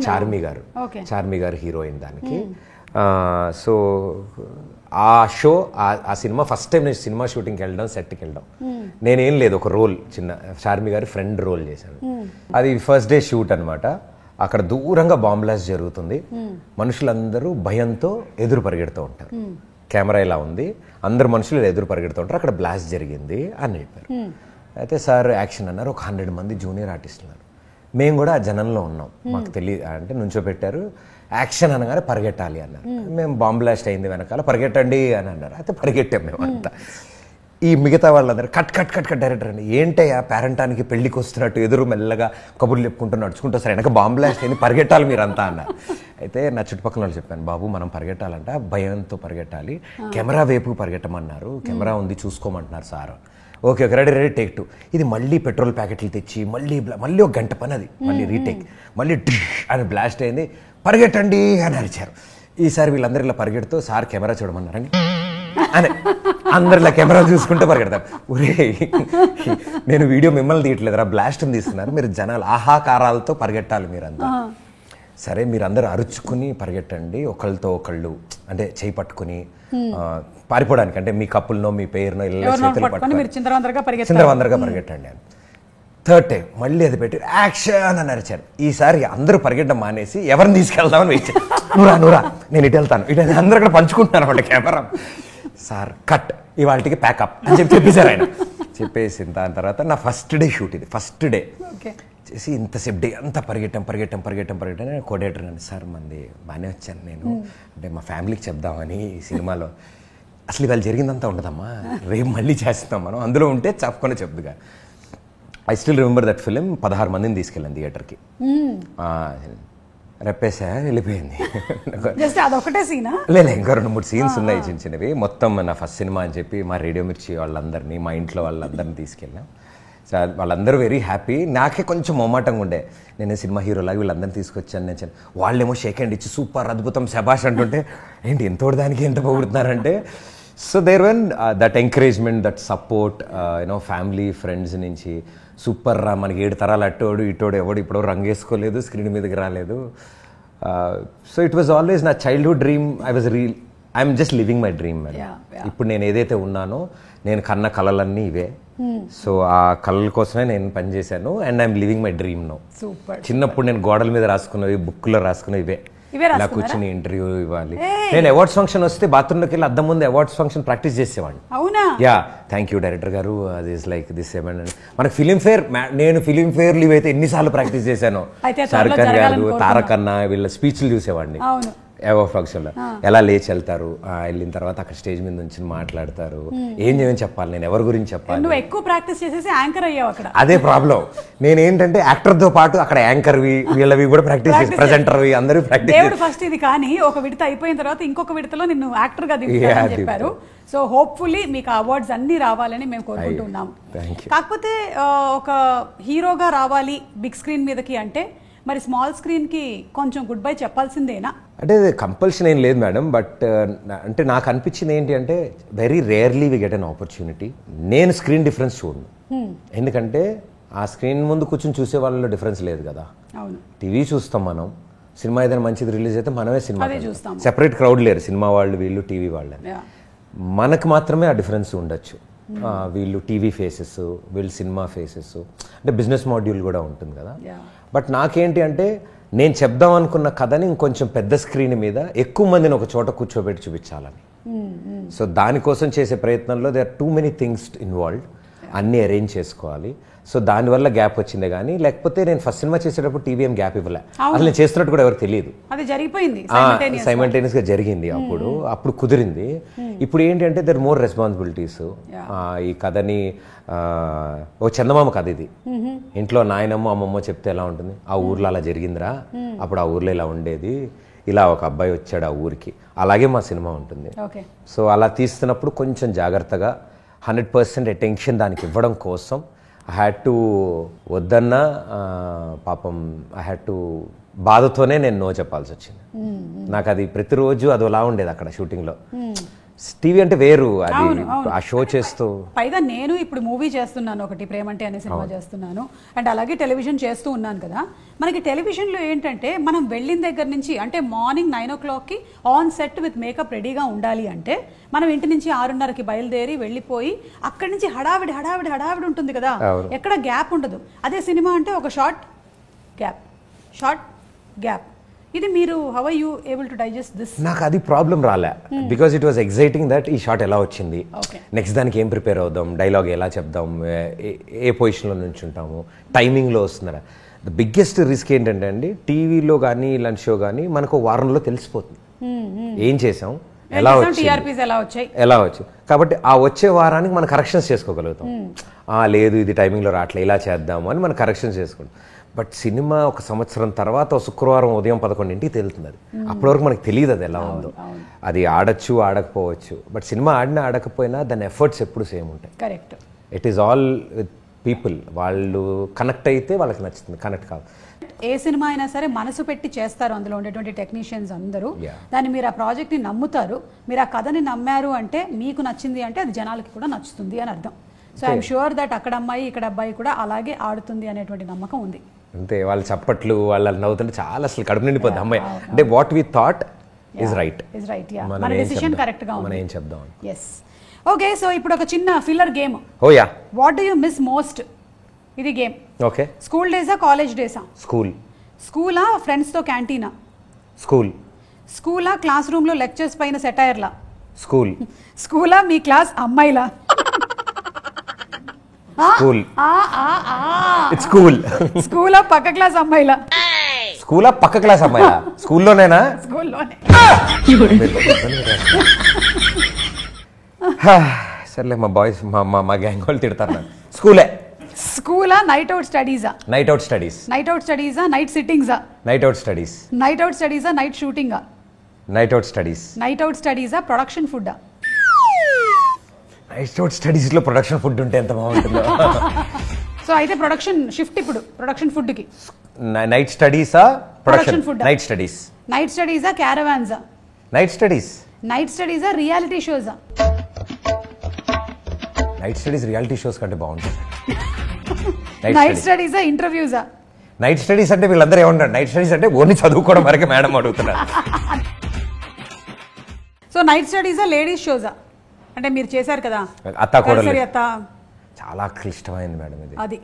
చార్మి గారు హీరోయిన్ దానికి. సో ఆ షో, ఆ సినిమా ఫస్ట్ టైం నేను సినిమా షూటింగ్కి వెళ్ళడం, సెట్కి వెళ్ళడం, నేనేం లేదు ఒక రోల్, చిన్న చార్మి గారి ఫ్రెండ్ రోల్ చేశాను. అది ఫస్ట్ డే షూట్ అనమాట. అక్కడ దూరంగా బాంబ్ బ్లాస్ట్ జరుగుతుంది, మనుషులందరూ భయంతో ఎదురు పరిగెడుతూ ఉంటారు. కెమెరా ఇలా ఉంది, అందరు మనుషులు ఎదురు పరిగెడుతూ ఉంటారు, అక్కడ బ్లాస్ట్ జరిగింది అని చెప్పారు. అయితే సార్ యాక్షన్ అన్నారు, ఒక 100 మంది జూనియర్ ఆర్టిస్టులు ఉన్నారు, మేము కూడా ఆ జనంలో ఉన్నాం, మాకు తెలియదు అంటే నుంచోబెట్టారు, యాక్షన్ అనగానే పరిగెట్టాలి అన్నారు. మేము బాంబ్ బ్లాస్ట్ అయింది వెనకాల, పరిగెట్టండి అని అన్నారు. అయితే పరిగెట్టాం మేము అంతా. ఈ మిగతా వాళ్ళందరూ cut cut cut cut director అండి, ఏంటయ్యా పేరెంటానికి పెళ్లికి వస్తున్నట్టు ఎదురు మెల్లగా కబుర్లు చెప్పుకుంటూ నడుచుకుంటూ సరే వెనక బాంబ్ బ్లాస్ట్ అయింది, పరిగెట్టాలి మీరంతా అన్నారు. అయితే నా చుట్టుపక్కల వాళ్ళు చెప్పాను, బాబు మనం పరిగెట్టాలంట, భయంతో పరిగెట్టాలి, కెమెరా వైపు పరిగెట్టమన్నారు, కెమెరా ఉంది చూసుకోమంటున్నారు sir. Okay okay ready ready take 2. ఇది మళ్ళీ పెట్రోల్ ప్యాకెట్లు తెచ్చి మళ్ళీ ఒక గంట పని అది, మళ్ళీ రీటేక్, మళ్ళీ అని బ్లాస్ట్ అయింది. పరిగెట్టండి అని అరిచారు. ఈసారి వీళ్ళందరూ ఇలా పరిగెడుతూ సార్ కెమెరా చూడమన్నారండి అని అందరు ఇలా కెమెరా చూసుకుంటూ పరిగెడతారు. ఒరే నేను వీడియో మిమ్మల్ని తీయట్లేదురా, బ్లాస్ట్ తీస్తున్నారు, మీరు జనాలు ఆహాకారాలతో పరిగెట్టాలి మీరంతా. సరే మీరందరూ అరుచుకుని పరిగెట్టండి, ఒకళ్ళతో ఒకళ్ళు అంటే చేయి పట్టుకుని పారిపోవడానికి, అంటే మీ కప్పులనో మీ పేరునో చేతులు పట్టుకుని చిందరవందరగా పరిగెట్టండి అని. థర్డ్ టైం మళ్ళీ అది పెట్టి యాక్షన్ అని అరిచారు. ఈసారి అందరూ పరిగెట్టడం మానేసి ఎవరిని తీసుకెళ్దామని వెయిట్, నువ్వురా నేను ఇటు వెళ్తాను, ఇటు అందరూ అక్కడ పంచుకుంటున్నారు అన్నమాట కెమెరా. సార్ కట్, ఇవాళకి ప్యాకప్ అని చెప్పేశారు ఆయన. చెప్పేసిన దాని తర్వాత నా ఫస్ట్ డే షూట్, ఇది ఫస్ట్ డే చేసి ఇంతసేపు డే అంతా పరిగెట్టం కోడేటర్ అని, సార్ మంది బాగానే వచ్చాను నేను, అంటే మా ఫ్యామిలీకి చెప్దామని సినిమాలో. అసలు ఇవాళ జరిగిందంతా ఉండదమ్మా, రేపు మళ్ళీ చేస్తాం మనం, అందులో ఉంటే చెప్పుకొని చెప్దుగా. I still remember that film. 16 మందిని తీసుకెళ్ళాను థియేటర్కి. రెప్పేసా వెళ్ళిపోయింది. లేదు ఇంకా 2-3 సీన్స్ ఉన్నాయి చిన్న చిన్నవి. మొత్తం నా ఫస్ట్ సినిమా అని చెప్పి మా రేడియో మిర్చి వాళ్ళందరినీ, మా ఇంట్లో వాళ్ళందరినీ తీసుకెళ్ళాం. సో వాళ్ళందరూ వెరీ హ్యాపీ. నాకే కొంచెం మొమాటంగా ఉండే, నేను సినిమా హీరోలాగా వీళ్ళందరినీ తీసుకొచ్చాను నేను. వాళ్ళేమో షేక్ హ్యాండ్ ఇచ్చి సూపర్ అద్భుతం శభాష్ అంటుంటే, ఏంటి ఎంతోటి దానికి ఎంత పొగుడుతున్నారంటే. So there when that encouragement, that support, you know family friends నుంచి, సూపర్ రా మనకి 7 తరాలు అట్టోడు ఇటోడు ఎవడు ఇప్పుడు రంగేసుకోలేదు, స్క్రీన్ మీదకి రాలేదు. సో ఇట్ వాజ్ ఆల్వేస్ నా childhood dream. I'm just living my dream madam. ఇప్పుడు నేను ఏదైతే ఉన్నానో, నేను కన్న కళలన్నీ ఇవే. సో ఆ కళల కోసమే నేను పనిచేశాను. And I'm living my dream no. చిన్నప్పుడు నేను గోడల మీద రాసుకున్నవి, బుక్లో రాసుకున్నవి ఇవే. ఇలా కూర్చుని ఇంటర్వ్యూ ఇవ్వాలి. నేను అవార్డ్స్ ఫంక్షన్ వస్తే బాత్రూంలోకి వెళ్ళి అద్దం ముందు అవార్డ్స్ ఫంక్షన్ ప్రాక్టీస్ చేసేవాడిని. యా థ్యాంక్ యూ డైరెక్టర్ గారు, అది లైక్ దిస్ ఏమన్నా. మనకి ఫిలింఫేర్, నేను ఫిలింఫేర్ లీవ్ అయితే ఎన్నిసార్లు ప్రాక్టీస్ చేశాను. షారుఖ్ ఖాన్ గారు, తారక్ అన్న వీళ్ళ స్పీచ్లు చూసేవాడిని. అవార్డ్ ఫంక్షన్లో ఎలా లేచి వెళ్తారు, వెళ్ళిన తర్వాత అక్కడ స్టేజ్ మీద నుంచి మాట్లాడతారు, ఏం చెప్పాలి, నేను ఎవరి గురించి చెప్పాలి. ఎక్కువ ప్రాక్టీస్ చేసేసి యాంకర్ అయ్యావు అక్కడ. అదే ప్రాబ్లం. నేను ఏంటంటే యాక్టర్తో పాటు అక్కడ యాంకర్వి వీళ్ళవి కూడా ప్రాక్టీస్ చేసి, ప్రెజెంటర్వి అందరూ ప్రాక్టీస్. దేవుడు ఫస్ట్ ఇది కానీ ఒక విడత అయిపోయిన తర్వాత ఇంకొక విడతలో నిన్ను యాక్టర్ గా దింపుతారని చెప్పారు. సో హోప్ఫుల్లీ మీకు అవార్డ్స్ అన్ని రావాలని మేము కోరుకుంటున్నాము. కాకపోతే ఒక హీరోగా రావాలి బిగ్ స్క్రీన్ మీదకి అంటే మరి స్మాల్ స్క్రీన్ కి కొంచెం గుడ్ బై చెప్పాల్సిందేనా? అంటే కంపల్షన్ ఏం లేదు మేడం. బట్ అంటే నాకు అనిపించింది ఏంటి అంటే, very rarely we get an opportunity. నేను స్క్రీన్ డిఫరెన్స్ చూడను, ఎందుకంటే ఆ స్క్రీన్ ముందు కూర్చొని చూసే వాళ్ళలో డిఫరెన్స్ లేదు కదా. టీవీ చూస్తాం మనం, సినిమా ఏదైనా మంచిది రిలీజ్ అయితే మనమే సినిమా చూస్తాం. సెపరేట్ క్రౌడ్ లేరు, సినిమా వాళ్ళు వీళ్ళు టీవీ వాళ్ళని. మనకు మాత్రమే ఆ డిఫరెన్స్ ఉండొచ్చు. వీళ్ళు టీవీ ఫేసెస్, వీళ్ళు సినిమా ఫేసెస్, అంటే బిజినెస్ మాడ్యూల్ కూడా ఉంటుంది కదా. బట్ నాకేంటి అంటే, నేను చెప్దాం అనుకున్న కథని ఇంకొంచెం పెద్ద స్క్రీన్ మీద ఎక్కువ మందిని ఒక చోట కూర్చోబెట్టి చూపించాలని. సో దానికోసం చేసే ప్రయత్నంలో they are too many things involved. అన్నీ అరేంజ్ చేసుకోవాలి. సో దానివల్ల గ్యాప్ వచ్చిందే కానీ, లేకపోతే నేను ఫస్ట్ సినిమా చేసేటప్పుడు టీవీ ఏం గ్యాప్ ఇవ్వలే. అసలు నేను చేస్తున్నట్టు కూడా ఎవరికి తెలియదు. సైమల్టేనియస్ గా జరిగింది. అప్పుడు కుదిరింది. ఇప్పుడు ఏంటి అంటే దర్ మోర్ రెస్పాన్సిబిలిటీస్. ఈ కథని ఓ చందమామ కథ ఇది. ఇంట్లో నాయనమ్మ అమ్మమ్మ చెప్తే ఎలా ఉంటుంది, ఆ ఊర్లో అలా జరిగిందిరా, అప్పుడు ఆ ఊర్లో ఇలా ఉండేది, ఇలా ఒక అబ్బాయి వచ్చాడు ఆ ఊరికి, అలాగే మా సినిమా ఉంటుంది. సో అలా తీస్తున్నప్పుడు కొంచెం జాగ్రత్తగా 100% అటెన్షన్ దానికి ఇవ్వడం కోసం ఐ హ్యాడ్ టు వద్దన్నా పాపం ఐ హ్యాడ్ టు బాధతోనే నేను నో చెప్పాల్సి వచ్చింది. నాకు అది ప్రతిరోజు అదోలా ఉండేది అక్కడ షూటింగ్లో. టీవీ అంటే వేరు, అది ఆ షో చేస్తూ. పైగా నేను ఇప్పుడు మూవీ చేస్తున్నాను, ఒకటి ప్రేమంటే అనే సినిమా చేస్తున్నాను, అండ్ అలాగే టెలివిజన్ చేస్తూ ఉన్నాను కదా. మనకి టెలివిజన్లో ఏంటంటే మనం వెళ్ళిన దగ్గర నుంచి, అంటే మార్నింగ్ 9 o'clockకి ఆన్ సెట్ విత్ మేకప్ రెడీగా ఉండాలి అంటే మనం ఇంటి నుంచి 6:30కి బయలుదేరి వెళ్ళిపోయి అక్కడి నుంచి హడావిడి హడావిడి హడావిడి ఉంటుంది కదా, ఎక్కడ గ్యాప్ ఉండదు. అదే సినిమా అంటే ఒక షార్ట్ గ్యాప్. ఇది మీరు how are you able to digest this? నాకు అది ప్రాబ్లం రాలే, because it was exciting that ఈ షాట్ ఎలా వచ్చింది, నెక్స్ట్ దానికి ఏం ప్రిపేర్ అవుదాం, డైలాగ్ ఎలా చెప్దాం, ఏ పొజిషన్లో నుంచి ఉంటాము, టైమింగ్లో వస్తున్నారా. ద బిగ్గెస్ట్ రిస్క్ ఏంటంటే అండి, టీవీలో కానీ ఇలాంటి షో కానీ మనకు వారంలో తెలిసిపోతుంది ఏం చేసాం, ఎలా వచ్చాయి. కాబట్టి ఆ వచ్చే వారానికి మనం కరెక్షన్స్ చేసుకోగలుగుతాం. లేదు ఇది టైమింగ్లో రావట్లే, ఇలా చేద్దాము అని మనం కరెక్షన్స్ చేసుకుంటాం. బట్ సినిమా ఒక సంవత్సరం తర్వాత శుక్రవారం ఉదయం 11ంటికి తెలుస్తుంది. అది అప్పటి వరకు మనకు తెలియదు అది ఎలా ఉందో. అది ఆడచ్చు ఆడకపోవచ్చు, బట్ సినిమా ఆడినా ఆడకపోయినా దాని ఎఫర్ట్స్ ఎప్పుడు సేమ్ ఉంటాయి. Correct. It is all with people. వాళ్ళు కనెక్ట్ అయితే వాళ్ళకి నచ్చుతుంది, కనెక్ట్ కాదు. ఏ సినిమా అయినా సరే మనసు పెట్టి చేస్తారు అందులో ఉండేటువంటి టెక్నీషియన్స్ అందరూ. Yeah. దాన్ని మీరు ఆ ప్రాజెక్ట్ని నమ్ముతారు, మీరు ఆ కథని నమ్మారు అంటే మీకు నచ్చింది అంటే అది జనాలకి కూడా నచ్చుతుంది అని అర్థం. సో ఐఎమ్ షూర్ దట్ అక్కడ అమ్మాయి ఇక్కడ అబ్బాయి కూడా అలాగే ఆడుతుంది అనేటువంటి నమ్మకం ఉంది. అంతే, వాళ్ళ చప్పట్లు వాళ్ళు నవ్వుతుంటే చాలా అసలు కడుపు నిండిపోద్ది. అమ్మాయి అంటే what we thought is right. Is right. Ya, మన డెసిషన్ కరెక్ట్ గా ఉంది. మనం ఏం చెప్దాం. ఎస్. ఓకే, సో ఇప్పుడు ఒక చిన్న filler game. Oh yeah. What do you miss most? ఇది గేమ్. ఓకే. స్కూల్ డేసా, కాలేజ్ డేసా? స్కూల్. స్కూలా, ఫ్రెండ్స్తో క్యాంటీనా? స్కూల్. స్కూలా, క్లాస్ రూమ్లో లెక్చర్స్ పైన సెటైర్లా? స్కూల్. స్కూలా, మీ క్లాస్ అమ్మాయిలా? స్కూల్. It's school. స్కూలా, పక్క క్లాస్ అమ్మాయిలా? స్కూలా, పక్క క్లాస్ అమ్మాయిలా? స్కూల్లోనేనా? స్కూల్లోనే. సర్లే, మా బాయ్స్ మా గ్యాంగ్ వాళ్ళు తిడతారు నన్ను. స్కూలే. స్కూలా, నైట్ అవుట్ స్టడీసా? Night out studies. Night out స్టడీసా, నైట్ సిట్టింగ్సా? Night out studies. Night out స్టడీసా, నైట్ షూటింగా? Night out studies. Night out స్టడీసా, ప్రొడక్షన్ ఫుడ్డా? నైట్ అవుట్ స్టడీస్ లో ప్రొడక్షన్ ఫుడ్ ఉంటే ఎంత బాగుంటుందో. సో అయితే ప్రొడక్షన్ షిఫ్ట్ ఇప్పుడు ప్రొడక్షన్ ఫుడ్ కి. నైట్ స్టడీసా, production food? Night studies. Night స్టడీసా, క్యారవాన్సా? Night studies. నైట్ స్టడీసా, రియాలిటీ షోసా? నైట్ స్టడీస్ రియాలిటీ షోస్ కంటే బాగుంటుంది. నైట్ స్టడీసా, ఇంటర్వ్యూసా? నైట్ స్టడీస్ అంటే వీళ్ళందరూ ఏమంటారు, నైట్ స్టడీస్ అంటే ఓన్లీ చదువుకోవడం వరకే మేడం అడుగుతున్నారు. సో నైట్ స్టడీసా, లేడీస్ షోసా? అంటే మీరు చేశారు కదా అత్తా కోడలు, అత్త, చాలా క్లిష్టమైంది మేడం ఇది. అది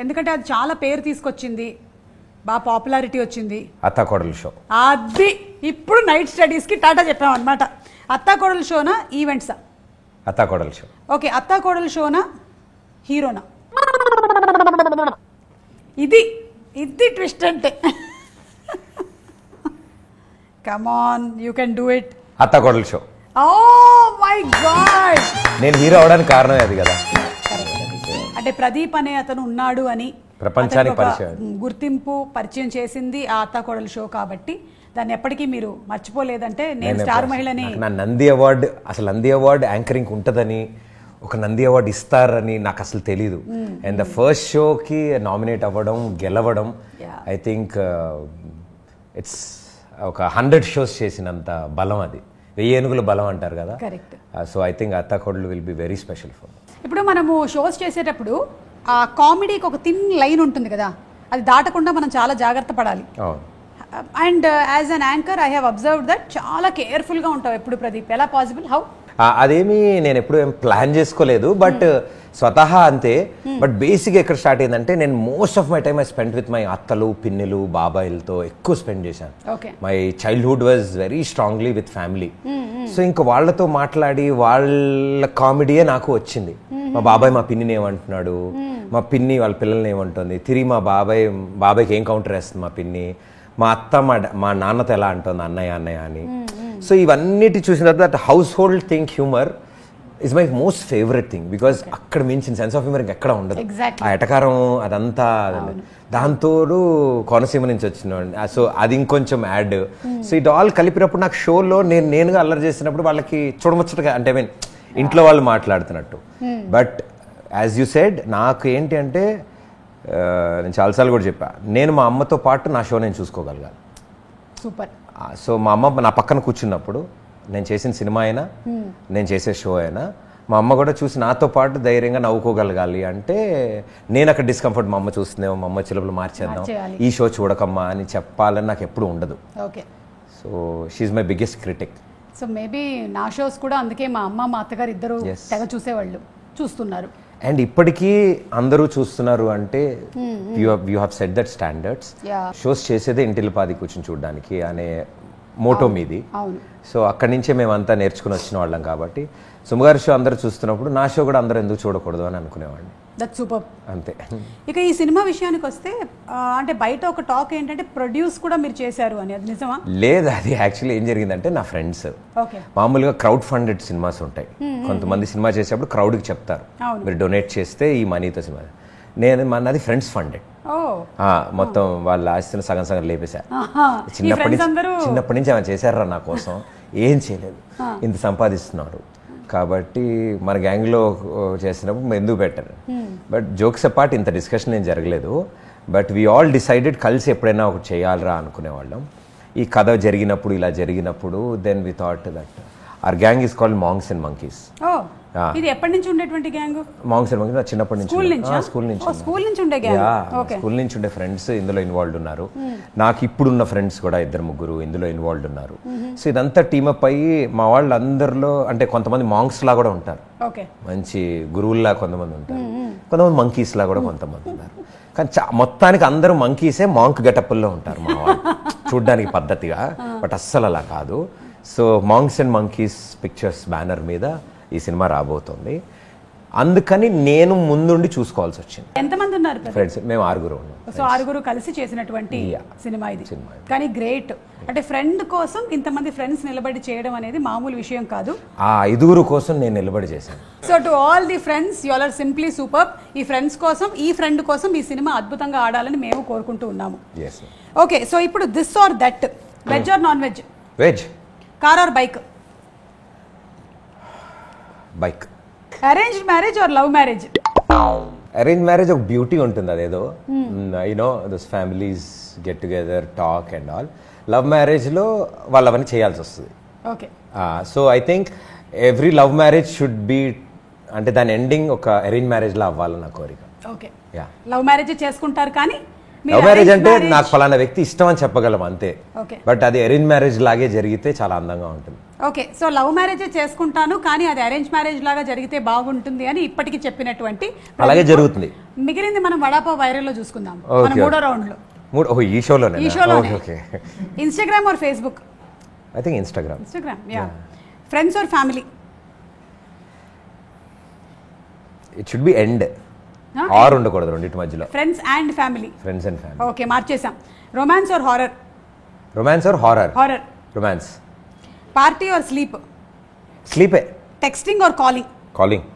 ఎందుకంటే అది చాలా పేరు తీసుకొచ్చింది, బాగా పాపులారిటీ వచ్చింది. అత్తా కోడలు షో. అది ఇప్పుడు నైట్ స్టడీస్ కి టాటా చెప్పాం అనమాట. అత్తా కోడలు షోనా, ఈవెంట్సా? అత్తా కోడలు షో. ఓకే, అత్తా కోడలు షోనా, హీరోనా? ఇది ఇది ట్విస్ట్ అంటే. కమాన్, యూ కెన్ డూ ఇట్. అత్తా కోడలు షో. ఓ మై గాడ్, నేను హీరో అవడానికి కారణమే అది కదా. అంటే ప్రదీప్ అనే అతను ఉన్నాడు అని ప్రపంచానికి అతనికి ఒక పరిచయం, గుర్తింపు పరిచయం చేసింది ఆ అత్తా కోడల షో కాబట్టి దాన్ని ఎప్పటికీ మీరు మర్చిపోలేదంటే నేను స్టార్ మహిళని. నా నంది అవార్డు, అసలు నంది అవార్డు యాంకరింగ్ ఉంటుందని, ఒక నంది అవార్డు ఇస్తారని నాకు అసలు తెలీదు. అండ్ ద ఫస్ట్ షోకి నామినేట్ అవ్వడం, గెలవడం, ఐ థింక్ ఇట్స్ ఒక 100 షోస్ చేసినంత బలం అది. 1000 ఏనుగుల బలం అంటారు కదా. కరెక్ట్. సో ఐ థింక్ అత్తా కోడలు will be very special for. ఇప్పుడు మనము షోస్ చేసేటప్పుడు ఆ కామెడీకి ఒక థిన్ లైన్ ఉంటుంది కదా, అది దాటకుండా మనం చాలా జాగ్రత్త పడాలి. And as an anchor I have observed that చాలా కేర్ఫుల్గా ఉంటావు ఎప్పుడు ప్రదీప్. ఎలా పాసిబుల్? హౌ? అదేమి నేను ఎప్పుడు ఏం ప్లాన్ చేసుకోలేదు, బట్ స్వతహా అంతే. బట్ బేసిక్గా ఎక్కడ స్టార్ట్ అయిందంటే, నేను most of my time I spend with my అత్తలు, పిన్నులు, బాబాయిలతో ఎక్కువ స్పెండ్ చేశాను. My childhood was very strongly with family. So ఇంకా వాళ్ళతో మాట్లాడి వాళ్ళ కామెడీయే నాకు వచ్చింది. మా బాబాయ్ మా పిన్నిని ఏమంటున్నాడు, మా పిన్ని వాళ్ళ పిల్లల్ని ఏమంటుంది, తిరిగి మా బాబాయ్కి ఏం కౌంటర్ వేస్తుంది మా పిన్ని, మా అత్త మా నాన్నతో ఎలా అంటుంది అన్నయ్య అన్నయ్య అని. సో ఇవన్నిటి చూసిన తర్వాత house hold think humour is my most favourite thing, because అక్కడ మించిన సెన్స్ ఆఫ్ హ్యూమర్ ఎక్కడ ఉండదు. ఆ ఎటకారం అదంతా దాంతో కోనసీమ నుంచి వచ్చిన, సో అది ఇంకొంచెం యాడ్. సో ఇట్ ఆల్ కలిపినప్పుడు నాకు షోలో నేనుగా అల్లరి చేసినప్పుడు వాళ్ళకి చూడముచ్చటగా, అంటే ఐ మీన్ ఇంట్లో వాళ్ళు మాట్లాడుతున్నట్టు. బట్ యాజ్ యూ సెడ్, నాకు ఏంటి అంటే నేను చాలాసార్లు కూడా చెప్పా, నేను మా అమ్మతో పాటు నా షో నేను చూసుకోగలగాలి. సూపర్. సో మా అమ్మ నా పక్కన కూర్చున్నప్పుడు నేను చేసిన సినిమా అయినా, నేను చేసే షో అయినా, మా అమ్మ కూడా చూసి నాతో పాటు ధైర్యంగా నవ్వుకోగలగాలి. అంటే నేను అక్కడ డిస్కంఫర్ట్, మా అమ్మ చూస్తుందేమో, మా అమ్మ చిలుపులు మార్చేద్దాం, ఈ షో చూడకమ్మా అని చెప్పాలని నాకు ఎప్పుడు ఉండదు. Okay. So she's my biggest critic. So maybe నా షోస్ కూడా అందుకే మా అమ్మ మా అత్తగారు ఇద్దరు తెగ చూసేవాళ్ళు, చూస్తున్నారు. అండ్ ఇప్పటికీ అందరూ చూస్తున్నారు అంటే you have set that standards. Shows చేసేదే ఇంటిల్లి పాది కూర్చొని చూడడానికి అనే మోటో మీది. సో అక్కడి నుంచే మేమంతా నేర్చుకుని వచ్చిన వాళ్ళం కాబట్టి సుమగారి షో అందరూ చూస్తున్నప్పుడు నా షో కూడా అందరూ ఎందుకు చూడకూడదు అని అనుకునేవాడిని. That super. అంతే. ఇక ఈ సినిమా విషయానికి వస్తే, అంటే బయట ఒక టాక్ ఏంటంటే ప్రొడ్యూస్ కూడా మీరు చేశారు అని, అది నిజమా? లేదు, అది యాక్చువల్లీ ఏం జరిగిందంటే, నా ఫ్రెండ్స్ మామూలుగా క్రౌడ్ ఫండెడ్ సినిమాస్ ఉంటాయి, కొంతమంది సినిమా చేసేటప్పుడు క్రౌడ్కి చెప్తారు మీరు డొనేట్ చేస్తే ఈ మనీతో సినిమా. నాది ఫ్రెండ్స్ ఫండెడ్. మొత్తం వాళ్ళ ఆస్తిని సగం సగం లేపేశారు. చిన్నప్పటి నుంచి ఏమైనా చేశారా నా కోసం? ఏం చేయలేదు. ఇంత సంపాదిస్తున్నారు కాబట్టి మన గ్యాంగ్లో చేసినప్పుడు ఎందుకు పెట్టారు. బట్ జోక్స్ అపార్ట్ ఇంత డిస్కషన్ ఏం జరగలేదు. బట్ వీ ఆల్ డిసైడెడ్ కలిసి ఎప్పుడైనా ఒకటి చేయాలరా అనుకునేవాళ్ళం. ఈ కథ జరిగినప్పుడు ఇలా జరిగినప్పుడు then we thought that our gang is called mongs and monkeys. ఇది ఎప్పటి నుంచి ఉండేటువంటి గ్యాంగ్? మాంగ్స్ అండ్ మంకీస్ నా చిన్నప్పటి నుంచి స్కూల్ నుంచి ఉండే గ్యాంగ్. స్కూల్ నుంచి ఉండే ఫ్రెండ్స్ ఇందులో ఇన్వాల్వ్డ్ ఉన్నారు. నాకు ఇప్పుడున్న ఫ్రెండ్స్ కూడా 2-3 ఇందులో ఇన్వాల్వ్డ్ ఉన్నారు. సో ఇదంతా టీమప్ అయ్యి మా వాళ్ళందరిలో అంటే కొంతమంది మాంగ్స్ లా కూడా ఉంటారు, మంచి గురువుల్లా కొంతమంది ఉంటారు, కొంతమంది మంకీస్ లా కూడా కొంతమంది ఉన్నారు. కానీ మొత్తానికి అందరూ మంకీసే మాంక్ గెటప్పుల్లో ఉంటారు మా వాళ్ళు చూడ్డానికి పద్ధతిగా. బట్ అస్సలు అలా కాదు. So monks and monkeys pictures banner మీద ఈ సినిమా రాబోతుంది. అందుకని నేను ముందుండి చూసుకోవాల్సి వచ్చింది. ఎంతమంది ఉన్నారు ఫ్రెండ్స్? మేము 6 ఉన్నాం. సో 6 కలిసి చేసినటువంటి సినిమా ఇది. కానీ గ్రేట్, అంటే ఫ్రెండ్ కోసం ఇంతమంది ఫ్రెండ్స్ నిలబడి చేయడం అనేది మామూలు విషయం కాదు. ఆ 5 కోసం నేను నిలబడి చేశాను. So to all the friends, you are simply super. ఈ ఫ్రెండ్స్ కోసం, ఈ ఫ్రెండ్ కోసం ఈ సినిమా అద్భుతంగా ఆడాలని మేము కోరుకుంటూ ఉన్నాము. ఓకే, సో ఇప్పుడు this or that, veg or non veg? Veg. Car or bike? Bike. Arranged marriage or love marriage? Arrange marriage ఒక బ్యూటీ ఉంటుంది, అదేదో you know those families get together talk and all. Love మ్యారేజ్లో వాళ్ళు అవన్నీ చేయాల్సి వస్తుంది. Okay. So I think every love marriage should be, అంటే దాని ఎండింగ్ ఒక అరేంజ్ మ్యారేజ్లో అవ్వాలని నా కోరిక. ఓకే. లవ్ మ్యారేజ్ చేసుకుంటారు కానీ లవ్ మ్యారేజ్ అంటే నాకు ఫలానా వ్యక్తి ఇష్టం అని చెప్పగలం అంతే. బట్ అది అరేంజ్ మ్యారేజ్ లాగే జరిగితే చాలా అందంగా ఉంటుంది. ఓకే, సో లవ్ మ్యారేజ్ చేసుకుంటాను కానీ అది అరేంజ్ మ్యారేజ్ లాగా జరిగితే బాగుంటుంది అని ఇప్పటికి చెప్పినటువంటి అలాగే జరుగుతుంది. మిగిలింది మనం వడాపావ్ వైరల్ లో చూసుకుందాం. మన 3వ రౌండ్ లో. ఈ షోలోనే. Instagram or Facebook? I think Instagram. Yeah. Friends or family? It should be and or ఉండకూడదు, రెండింటి మధ్యలో. Friends and family. Friends and family. Okay, మార్చేసాం. Romance or horror? Romance or horror? Horror. Romance. Party or sleep? స్లీపే. Texting or calling? Calling.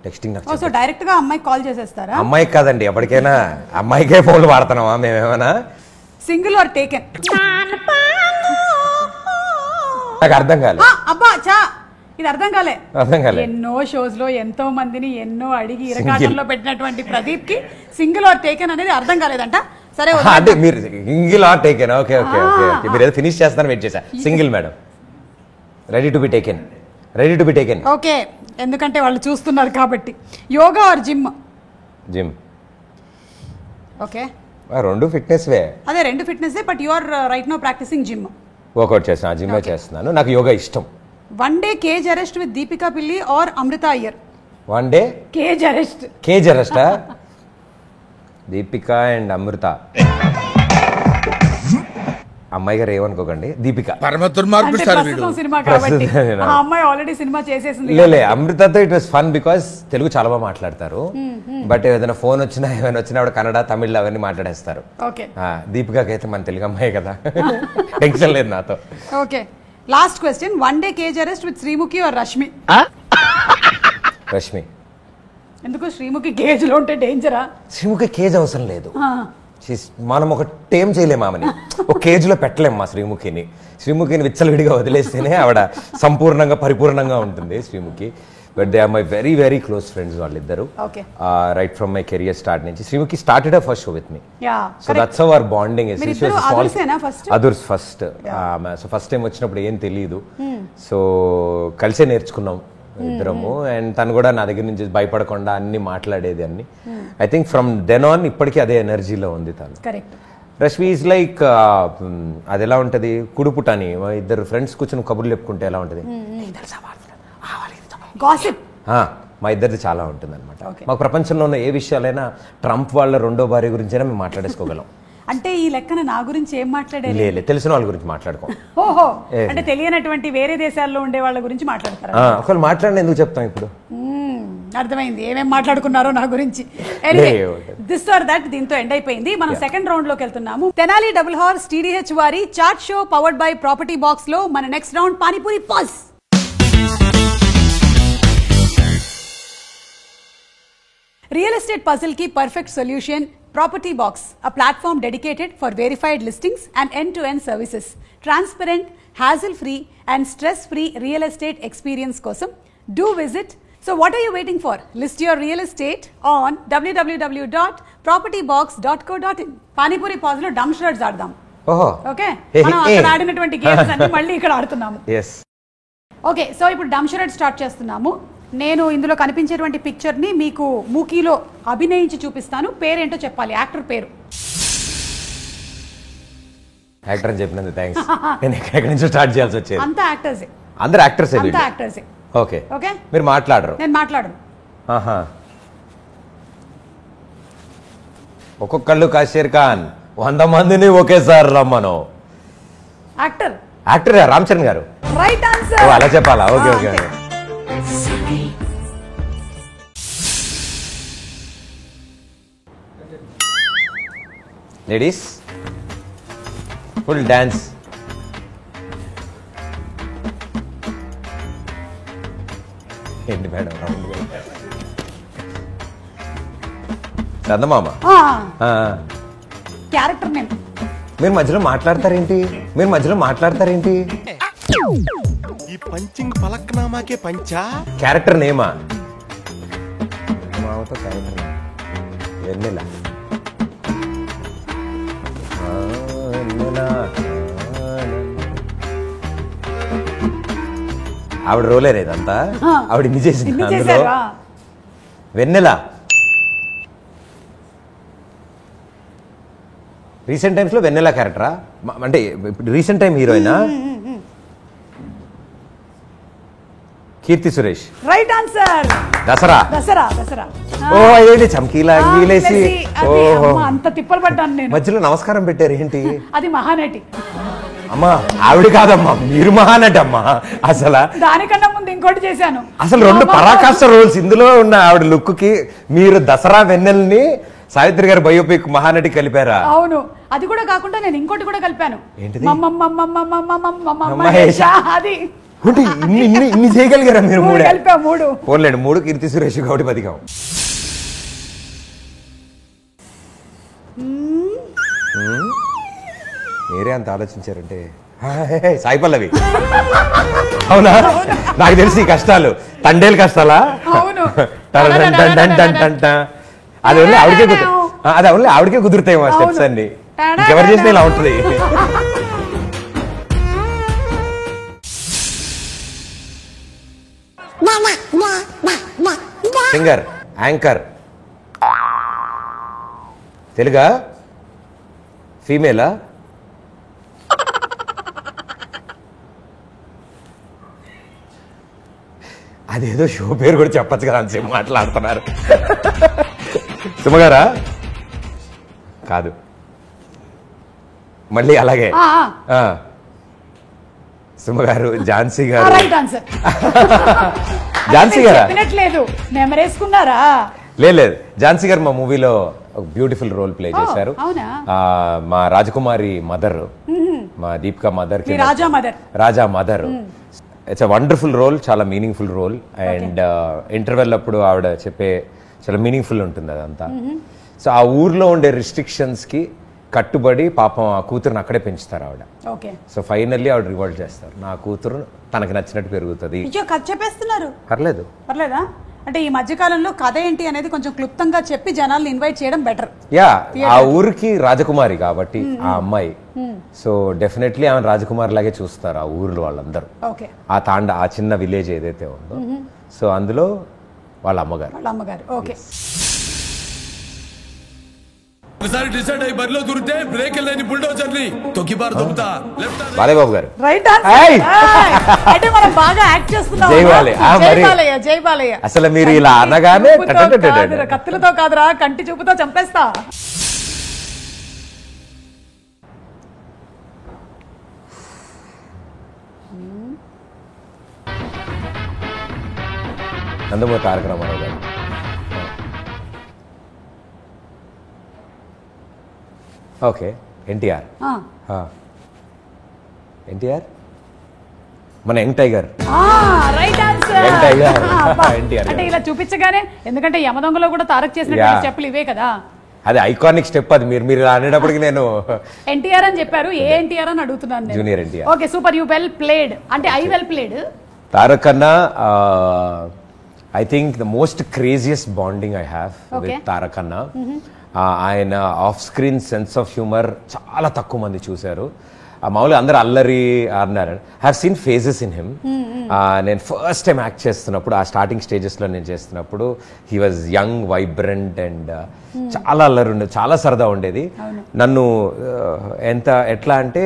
Texting. So direct గా అమ్మాయికి call చేసేస్తారా? అమ్మాయికి కాదండి, ఎప్పటికైనా అమ్మాయికే ఫోన్లు వాడుతున్నావా మేమేమన్నా? Single or taken? నాకు అర్థం కాలేదు. అబ్బా చా, ఇది అర్థం కాలే. ఎన్నో షోస్ లో ఎంతో మందిని ఎన్నో అడిగి ఇరకాటంలో పెట్టినటువంటి ప్రదీప్ కి సింగిల్ ఆర్ టేకెన్ అనేది అర్థం కాలేదంట. సరే, అంటే మీరు single or taken. Okay okay okay, మీరు ఏదో ఫినిష్ చేస్తాను వెయిట్ చేశా. Single madam, ready to be taken. Ready to be taken. Okay, ఎందుకంటే వాళ్ళు చూస్తున్నారు కాబట్టి. Yoga or gym? Gym. Okay, రెండు ఫిట్నెస్ వే. అదే రెండు fitness, but you are right now practicing gym. Workout చేస్తాను, జిమ్ చేస్తున్నాను. నాకు యోగా ఇష్టం. One day cage arrest with Deepika Pilli or Amritha Iyer? One day cage arrest. Cage అరెస్టా? Deepika and అమృత. అమ్మాయి గారు ఏమనుకోకండి, దీపిక. సినిమా కాబట్టి అమ్మాయి ఆల్రెడీ సినిమా చేసేసింది. లే, అమృతతో it was fun because Telugu చాలా బాగా మాట్లాడతారు. బట్ ఏదైనా ఫోన్ వచ్చినా ఏమైనా వచ్చినా ఆవిడ కన్నడ, తమిళ్ అవన్నీ మాట్లాడేస్తారు. దీపికకి అయితే మన తెలుగు అమ్మాయి కదా, టెన్షన్ లేదు నాతో. Okay, last question. One day cage arrest with Sreemukhi or Rashmi? Rashmi. ఎందుకు? శ్రీముఖి కేజ్ లో ఉంటే డేంజరా? శ్రీముఖి కేజ్ అవసరం లేదు. మనం ఒక టేం చేయలేము ఆమెని, ఒక కేజ్ లో పెట్టలేము మా శ్రీముఖిని. శ్రీముఖిని విచ్చలవిడిగా వదిలేస్తేనే ఆవిడ సంపూర్ణంగా పరిపూర్ణంగా ఉంటుంది Sreemukhi. But they are my very very close friends వాళ్ళిద్దరు, right from my career start నుంచి. Sreemukhi started a first show with me, so that's our bonding. Adhurs first. So first time వచ్చినప్పుడు ఏం తెలియదు, సో కలిసే నేర్చుకున్నాం ఇద్దరము. అండ్ తను కూడా నా దగ్గర నుంచి భయపడకుండా అన్ని మాట్లాడేది అన్ని. I think from then on ఇప్పటికీ అదే ఎనర్జీలో ఉంది తను. రష్మి ఈజ్ లైక్, అది ఎలా ఉంటది, కుడుపుటని ఇద్దరు ఫ్రెండ్స్ కూర్చొని కబుర్లు చెప్పుకుంటే ఎలా ఉంటది, మా ఇద్దరిది చాలా ఉంటుంది అనమాట. మాకు ప్రపంచంలో ఉన్న ఏ విషయాలైనా, ట్రంప్ వాళ్ళ 2వ భార్య గురించైనా మేము మాట్లాడేసుకోగలం. అంటే ఈ లెక్కన నా గురించి ఏం మాట్లాడాలి? తెలిసిన వాళ్ళ గురించి మాట్లాడుకో. ఓహో, అంటే తెలియనటువంటి వేరే దేశాల్లో ఉండే వాళ్ళ గురించి మాట్లాడతారు. ఒకవేళ మాట్లాడిన ఎందుకు చెప్తాం ఇప్పుడు? అర్థమైంది ఏమేం మాట్లాడుకున్నారో నా గురించి. దిస్ ఆర్ దట్, దీంతో ఎండ్ అయిపోయింది. మనం సెకండ్ రౌండ్ లోకి వెళ్తున్నాము. తెనాలి డబుల్ హార్స్ TDH వారి chat show powered by property box లో మన next round panipuri pass. Real estate puzzle కి perfect solution Property Box, a platform dedicated for verified listings and end-to-end services. Transparent, hassle-free and stress-free real estate experience kosam Do visit. So what are you waiting for? List your real estate on www.propertybox.co.in. Panipuri pause లో డమ్ shirts ఆడదాం. ఓహో okay, మనం అక్కడ ఆడినటువంటి games అన్ని మళ్ళీ ఇక్కడ ఆడుతున్నాము. Yes. Okay, so ఇప్పుడు డమ్ shirt start చేస్తున్నాము. నేను ఇందులో కనిపించేటువంటి పిక్చర్ ని మీకు మూకీలో అభినయించి చూపిస్తాను. పేరేంటో చెప్పాలి, యాక్టర్ పేరు. యాక్టర్ అని చెప్పినందుకు థ్యాంక్స్. నేను ఎక్కడి నుంచి స్టార్ట్ చేయాల్సి వచ్చేది. అంతా యాక్టర్సే. అందరు యాక్టర్స్. అంతా యాక్టర్సే. ఓకే ఓకే, మీరు మాట్లాడరు. నేను మాట్లాడను. ఆహా. ఒక్కొక్కళ్ళు కాషీర్ ఖాన్ 100 మందిని ఒకేసారి రమ్మను. Actor. Actor Ram Charan garu. Right answer. అలా చెప్పాలా? Okay okay okay. Ladies full dance. ఏంటి మేడం చందమామ. Character name. మీరు మధ్యలో మాట్లాడతారేంటి? ఈ పంచింగ్ పలక్నామాకే పంచా. క్యారెక్టర్ నేమా? మామతో క్యారెక్టర్ నేమ్ వెన్నెల. ఆవిడ రోలేరు ఇదంతా. ఆవిడ ఇన్ని చేసింది అందులో. వెన్నెల రీసెంట్ టైమ్స్ లో వెన్నెల క్యారెక్టరా? అంటే రీసెంట్ టైం హీరోయినా? కీర్తి సురేష్. Right answer. దసరా. ఓ అదేంటి చమ్కీలా అంగీలేసి. ఓహో, అంత తిప్పలు పడ్డాను నేను. మధ్యలో నమస్కారం పెట్టారు ఏంటి? అది మహానటి. అమ్మా ఆవిడ కాదమ్మా, మీరు మహానటి అమ్మా. అసలు దానికన్నా ముందు ఇంకోటి చేశాను. అసలు 2 పరాకాష్ట రోల్స్ ఇందులో ఉన్న ఆవిడ లుక్ కి. మీరు దసరా వెన్నెల్ని సావిత్రి గారి బయోపిక్ మహానటి కలిపారా? అవును, అది కూడా కాకుండా నేను ఇంకోటి కూడా కలిపాను. ఏంటిది? మహేష్. అది ఇన్ని చేయగలిగారా మీరు? 3 కలిపా. 3 పోన్లేండి, 3 కీర్తి సురేష్ కాబట్టి బతికాం. మీరే అంత ఆలోచించారంటే సాయి పల్లవి. అవునా? నాకు తెలిసి ఈ కష్టాలు తండేలు కష్టాలా? అది ఓన్లీ ఆవిడకే కుదురుతాయి మా స్టెప్స్ అన్ని. ఇంకెవరు చేసినా ఇలా ఉంటుంది. సింగర్, యాంకర్, తెలుగా, ఫీమేలా? అదేదో షో పేరు కూడా చెప్పచ్చు కదా, అంతసేపు మాట్లాడుతున్నారు. సుమగారా? కాదు, మళ్ళీ అలాగే. సుమగారు. ఝాన్సీ గారు. ఝాన్సీ గారా? లేదు, ఝాన్సీ గారు మా మూవీలో ఒక బ్యూటిఫుల్ రోల్ ప్లే చేశారు. మా రాజకుమారి మదర్, మా దీపికా మదర్ కి Raja mother. It's a wonderful role, చాలా మీనింగ్ఫుల్ రోల్. అండ్ ఇంటర్వెల్ అప్పుడు ఆవిడ చెప్పే చాలా మీనింగ్ఫుల్ ఉంటుంది అదంతా. సో ఆ ఊర్లో ఉండే రిస్ట్రిక్షన్స్ కి కట్టుబడి పాపం ఆ కూతురుని అక్కడే పెంచుతారు ఆవిడ. సో ఫైనల్లీ ఆవిడ రివాల్ట్ చేస్తారు. నా కూతురు తనకి నచ్చినట్టు పెరుగుతుంది. చెప్పేస్తున్నారు. పర్లేదా? అంటే ఈ మధ్య కాలంలో కథ ఏంటి అనేది కొంచెం క్లుప్తంగా చెప్పి జనాల్ని ఇన్వైట్ చేయడం బెటర్. యా, ఆ ఊరికి రాజకుమారి కాబట్టి ఆ అమ్మాయి. సో డెఫినెట్లీ ఆమె రాజకుమారి లాగే చూస్తారు ఆ ఊర్లో వాళ్ళందరూ. ఆ ఆ చిన్న విలేజ్ ఏదైతే ఉందో, సో అందులో వాళ్ళ అమ్మగారు. ఓకే. బాలేబాబు గారు. అసలు మీరు ఇలా అనగానే కత్తులతో కాదురా, కంటి చూపుతో చంపేస్తా. నందమూరి తారక రామారావు గారు. ఓకే. ఎన్టీఆర్. మన యంగ్ టైగర్. అంటే ఇలా చూపించగానే, ఎందుకంటే యమదొంగలో కూడా తారక్ చేసిన స్టెప్లు ఇవే కదా. అది ఐకానిక్ స్టెప్. అది మీరు అనేటప్పటికి నేను ఎన్టీఆర్ అని చెప్పారు. ఏ ఎన్టీఆర్ అని అడుగుతున్నాను. Junior NTR. Okay, super. You well played. అంటే ఐ వెల్ ప్లేడ్. తారకన్నా I think the most craziest bonding I have with తారకన్నా. ఆయన off screen sense of humour చాలా తక్కువ మంది చూశారు. మామూలుగా అందరూ అల్లరి అన్నారు. Have seen phases in him. నేను ఫస్ట్ టైం యాక్ట్ చేస్తున్నప్పుడు, ఆ స్టార్టింగ్ స్టేజెస్లో నేను చేస్తున్నప్పుడు, he was young, vibrant and చాలా అల్లరి ఉండేది, చాలా సరదా ఉండేది. నన్ను ఎట్లా అంటే,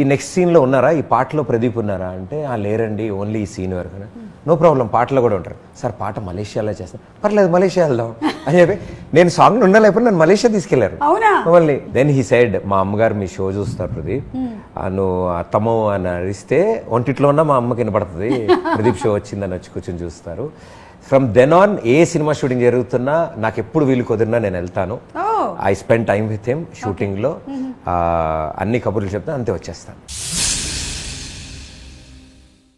ఈ నెక్స్ట్ సీన్లో ఉన్నారా, ఈ పాటలో ప్రదీప్ ఉన్నారా అంటే, లేరండి, ఓన్లీ ఈ సీన్ వరకు. నో ప్రాబ్లం, పాటలో కూడా ఉంటారు. సార్ పాట మలేషియాలో చేస్తాను, పర్లేదు మలేషియా వెళ్దాం అని చెప్పి నేను సాంగ్ ఉండలేకపోతే నన్ను మలేషియా తీసుకెళ్లారు మమ్మల్ని. దెన్ హీ సైడ్, మా అమ్మగారు మీ షో చూస్తారు ప్రదీప్, నువ్వు అత్తమ్మో అని అరిస్తే ఒంటిట్లో ఉన్న మా అమ్మకి వినపడుతుంది, ప్రదీప్ షో వచ్చిందని వచ్చి కూర్చొని చూస్తారు. ఫ్రమ్ దెన్ ఆన్ ఏ సినిమా షూటింగ్ జరుగుతున్నా నాకు ఎప్పుడు వీలు కుదిరినా నేను వెళ్తాను. I spend time with him షూటింగ్లో. అన్ని కబుర్లు చెప్తా, అంతే వచ్చేస్తాను.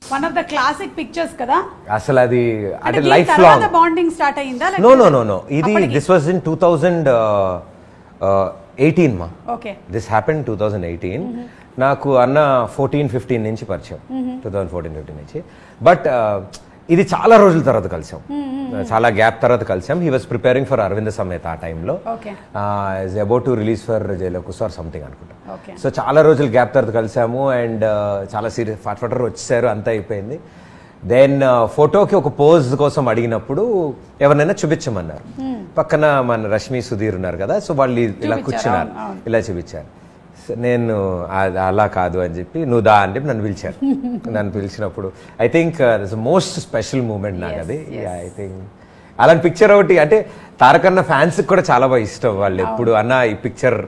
One of the classic pictures కదా అసలు అది అంటే లైఫ్ లాంగ్ బాండింగ్ స్టార్ట్ అయ్యిందా? నో ఇది దిస్ వాజ్ ఇన్ 2018 మా. Okay, this happen 2018. నాకు అన్న 14-15 నుంచి పరిచయం, 2014-15 నుంచి. బట్ ఇది చాలా రోజుల తర్వాత కలిసాం, చాలా గ్యాప్ తర్వాత కలిసాం. He was preparing for Aravinda Sametha ఆ టైంలో. Is about to release for జైలకుస్ ఆర్ సంథింగ్ అనుకుంటా. సో చాలా రోజులు గ్యాప్ తర్వాత కలిసాము అండ్ చాలా సీరియస్ ఫాటర్ వచ్చేసారు, అంతా అయిపోయింది. దెన్ ఫోటోకి ఒక పోజ్ కోసం అడిగినప్పుడు ఎవరినైనా చూపించమన్నారు. పక్కన మన రష్మి సుధీర్ ఉన్నారు కదా, సో వాళ్ళు ఇలా కూర్చున్నారు, ఇలా చూపించారు. నేను అలా కాదు అని చెప్పి, నువ్వు దా అని చెప్పి నన్ను పిలిచారు. నన్ను పిలిచినప్పుడు I think most special moment నాకు అది. ఐ థింక్ అలాంటి పిక్చర్ ఒకటి, అంటే తారకన్న ఫ్యాన్స్ కూడా చాలా బాగా ఇష్టం. వాళ్ళు ఎప్పుడు అన్న ఈ పిక్చర్,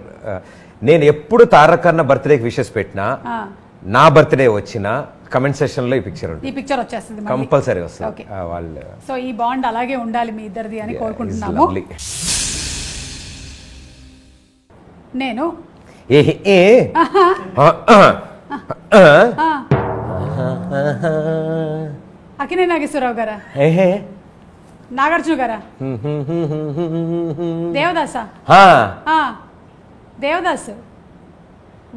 నేను ఎప్పుడు తారకన్న బర్త్డేకి విషెస్ పెట్టినా, నా బర్త్డే వచ్చిన కమెంట్ సెషన్ లో ఈ పిక్చర్ ఉంటుంది, ఈ పిక్చర్ వచ్చేస్తుంది కంపల్సరీ వస్తుంది వాళ్ళు. సో ఈ బాండ్ అలాగే ఉండాలి మీ ఇద్దరిది అని కోరుకుంటున్నాము. నేను అక్కినే నాగేశ్వరరావు గారా, నాగార్జున గారా, దేవదాసా, దేవదాస్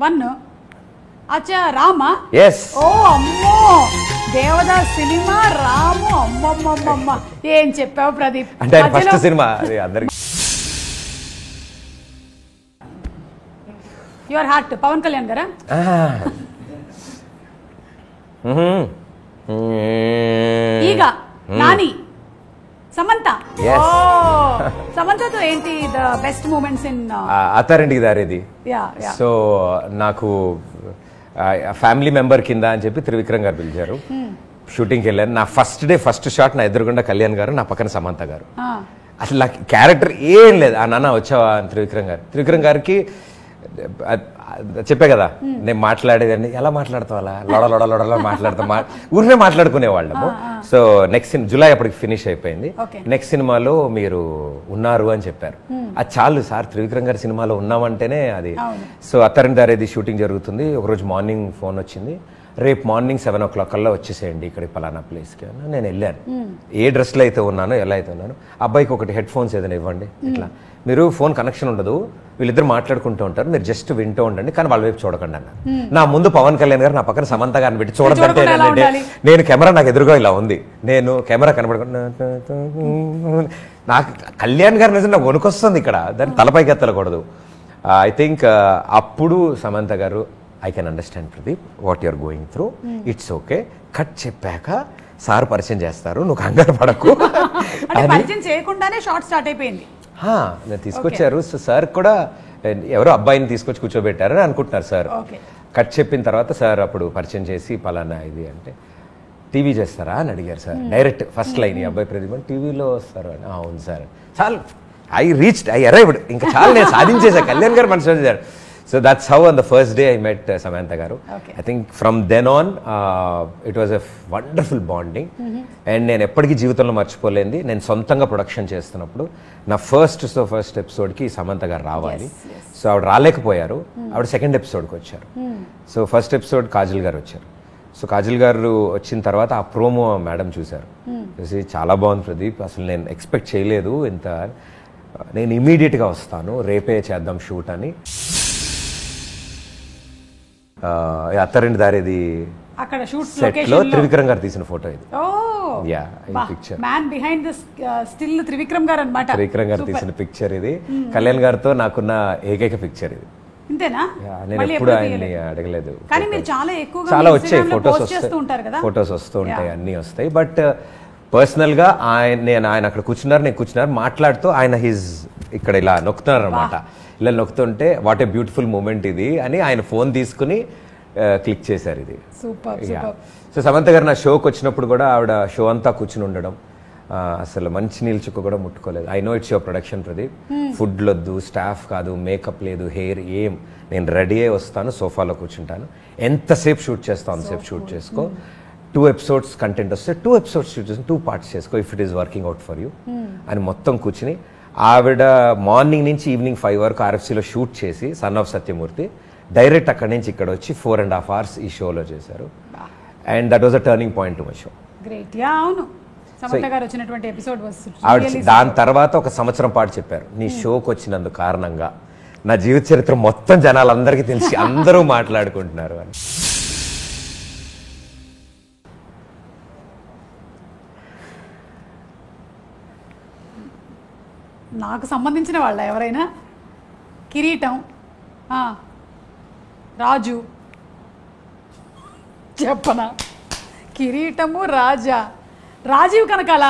1. అచ్చా రామా, ఓ అమ్మో దేవదాస్ సినిమా, రాము, అమ్మమ్మమ్మ ఏం చెప్పావు ప్రదీప్. అంటే ఫస్ట్ సినిమా అందరికి. యువర్ హార్ట్ పవన్ కళ్యాణ్ గారా, ఈగ నాని, సమంత. సమంతతో ఏంటి the best moments in Attarintiki Daredi? So నాకు ఫ్యామిలీ మెంబర్ కింద అని చెప్పి త్రివిక్రమ్ గారు పిలిచారు. షూటింగ్కి వెళ్ళాను. నా ఫస్ట్ డే ఫస్ట్ షాట్ నా ఎదురుగుండా కళ్యాణ్ గారు, నా పక్కన సమంత గారు. అసలు నాకు క్యారెక్టర్ ఏం లేదు. ఆ నాన్న వచ్చావా త్రివిక్రమ్ గారికి చెప్పే కదా నేను మాట్లాడేదాన్ని, ఎలా మాట్లాడతావు అలా లొడలొడలొడలో మాట్లాడతాం, ఊరినే మాట్లాడుకునేవాళ్ళము. సో నెక్స్ట్ జూలై అప్పటికి ఫినిష్ అయిపోయింది. నెక్స్ట్ సినిమాలో మీరు ఉన్నారు అని చెప్పారు. అది చాలు సార్, త్రివిక్రమ్ గారి సినిమాలో ఉన్నామంటేనే అది. సో అత్తారింటి దారేది షూటింగ్ జరుగుతుంది. ఒకరోజు మార్నింగ్ ఫోన్ వచ్చింది, రేపు మార్నింగ్ 7 o'clock కల్లా వచ్చేసేయండి ఇక్కడ పలానా ప్లేస్కి. నేను వెళ్ళాను. ఏ డ్రెస్లో అయితే ఉన్నానో, ఎలా అయితే ఉన్నానో, అబ్బాయికి ఒకటి హెడ్ ఫోన్స్ ఏదైనా ఇవ్వండి, ఇట్లా మీరు ఫోన్ కనెక్షన్ ఉండదు, వీళ్ళిద్దరు మాట్లాడుకుంటూ ఉంటారు, మీరు జస్ట్ వింటూ ఉండండి, కానీ వాళ్ళ వైపు చూడకండి అన్నారు. నా ముందు పవన్ కళ్యాణ్ గారు, నా పక్కన సమంత గారిని పెట్టి చూడదంటే నేను కెమెరా నాకు ఎదురుగా ఇలా ఉంది, నేను కెమెరా కనబడకుండా నాకు కళ్యాణ్ గారి నిజం నాకు వణుకొస్తుంది ఇక్కడ, దాన్ని తలపైకి ఎత్తలకూడదు. ఐ థింక్ అప్పుడు సమంత గారు, I can understand Pradeep what you're going through, it's okay, cut చెప్పాక సార్ పరిచయం చేస్తారు, నువ్వు కంగారు పడకు పరిచయం చేయకుండానే షార్ట్ స్టార్ట్ అయిపోయింది. నేను తీసుకొచ్చారు. సో సార్ కూడా ఎవరో అబ్బాయిని తీసుకొచ్చి కూర్చోబెట్టారని అనుకుంటున్నారు సార్. కట్ చెప్పిన తర్వాత సార్ అప్పుడు పరిచయం చేసి పలానా ఇది అంటే, టీవీ చేస్తారా అని అడిగారు సార్. డైరెక్ట్ ఫస్ట్ లైన్, ఈ అబ్బాయి ప్రదీప్ టీవీలో వస్తారు అని. అవును సార్, చాలు, ఐ అరైవ్డ్, ఇంకా చాలు, నేను సాధించేసా, కళ్యాణ్ గారు మనసు వచ్చారు. So that's how on the first day I met Samantha garu. I think from then on it was a wonderful bonding. And నేను ఎప్పటికీ జీవితంలో మర్చిపోలేంది, నేను సొంతంగా ప్రొడక్షన్ చేస్తున్నప్పుడు నా ఫస్ట్ ఎపిసోడ్కి సమంత గారు రావాలి. సో ఆవిడ రాలేకపోయారు, ఆవిడ సెకండ్ ఎపిసోడ్కి వచ్చారు. సో ఫస్ట్ ఎపిసోడ్ కాజల్ గారు వచ్చారు. సో కాజల్ గారు వచ్చిన తర్వాత ఆ ప్రోమో మేడం చూశారు, చూసి చాలా బాగుంది ప్రదీప్, అసలు నేను ఎక్స్పెక్ట్ చేయలేదు ఇంత, నేను ఇమీడియట్గా వస్తాను, రేపే చేద్దాం షూట్ అని. అత్తారింటి దారేది అక్కడ షూట్ సెట్ లో లొకేషన్ త్రివిక్రమ్ గారు తీసిన ఫోటో ఇది. ఓ యా ఈ picture man behind the still Trivikram గారు అన్నమాట. త్రివిక్రమ్ గారు తీసిన పిక్చర్ ఇది. కళ్యాణ్ గారితో నాకున్న ఏకైక పిక్చర్ ఇది. ఇంతేనా? నేను మళ్ళీ ఎప్పుడు ఎప్పుడు ఆయన్ని తీయలేదు. అడగలేదు. కానీ మీరు చాలా ఎక్కువగా చాలా మీ వచ్చాయి Instagram లో ఫొటోస్ post చేస్తూ ఉంటారు కదా. ఫొటోస్ వస్తూ ఉంటాయి, అన్నీ వస్తాయి. బట్ పర్సనల్ గా ఆయన అక్కడ కూర్చున్నారు, నేను కూర్చున్నారు మాట్లాడుతూ ఆయన ఇక్కడ ఇలా నొక్కుతున్నారు అనమాట. ఇలా నొక్కుతుంటే వాట్ ఏ బ్యూటిఫుల్ మూమెంట్ ఇది అని ఆయన ఫోన్ తీసుకుని క్లిక్ చేశారు ఇది. సూపర్ సో సమంత గారు నా షోకి వచ్చినప్పుడు కూడా ఆవిడ షో అంతా కూర్చుని ఉండడం, అసలు మంచి నీళ్ళు చుక్క కూడా ముట్టుకోలేదు. I know it's your production Pradeep, food లొద్దు, స్టాఫ్ కాదు, మేకప్ లేదు, హెయిర్ ఏం, నేను రెడీ అయ్యి వస్తాను, సోఫాలో కూర్చుంటాను, ఎంతసేపు షూట్ చేస్తాను అంతసేపు షూట్ చేసుకో, 2 episodes కంటెంట్ వస్తే 2 episodes షూట్ చేసి 2 parts చేసుకో if it is working out for you అని మొత్తం కూర్చుని ఆవిడ మార్నింగ్ నుంచి ఈవినింగ్ 5 వరకు ఆర్ఎఫ్సీలో షూట్ చేసి సన్ ఆఫ్ సత్యమూర్తి డైరెక్ట్ అక్కడి నుంచి ఇక్కడ వచ్చి 4.5 hours ఈ షోలో చేశారు. And that was a turning point to my show. Great. Yeah అవును, సమంత గారు వచ్చినటువంటి ఎపిసోడ్ ఆవిడ దాని తర్వాత 1 సంవత్సరం పాటు చెప్పారు, నీ షోకి వచ్చినందుకు కారణంగా నా జీవిత చరిత్ర మొత్తం జనాలందరికీ తెలిసి అందరూ మాట్లాడుకుంటున్నారు అని. నాకు సంబంధించిన వాళ్ళ ఎవరైనా? కిరీటం, రాజు, చెప్పనా? కిరీటము, రాజా, రాజీవ్ కనకాల,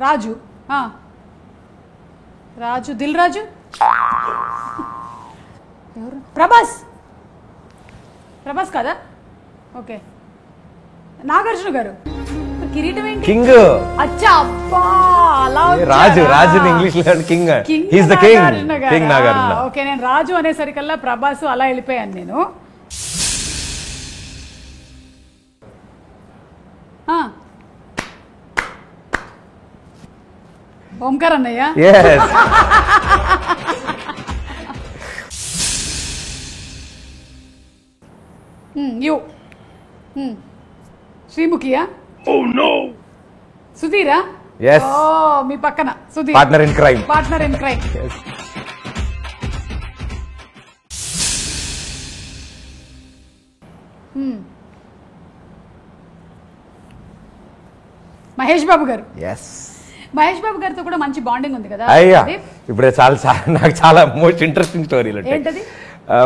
రాజు, రాజు, దిల్ రాజు, ఎవరు? ప్రభాస్. ప్రభాస్ కదా? ఓకే. నాగార్జున గారు. కిరీటం ఏంటి? కింగ్. అచ్చా, అబ్బా అలా రాజు, రాజు ఇంగ్లీష్ లో king. He is the king. King Nagarjuna. Okay, నేను రాజు అనేసరికల్లా ప్రభాస్ అలా వెళ్ళిపోయాను నేను. ఓంకార్ అన్నయ్య. yes యు శ్రీముఖియా? Oh no. సుధీరా? yes ఓ మీ పక్కన Sudheer, partner in crime. Partner in crime. Mahesh Babu garu. yes Mahesh Babu గారితో కూడా మంచి బాండింగ్ ఉంది కదా? అయ్యా ఇప్పుడే నాకు చాలా మోస్ట్ ఇంట్రెస్టింగ్ స్టోరీలు ఏంటది?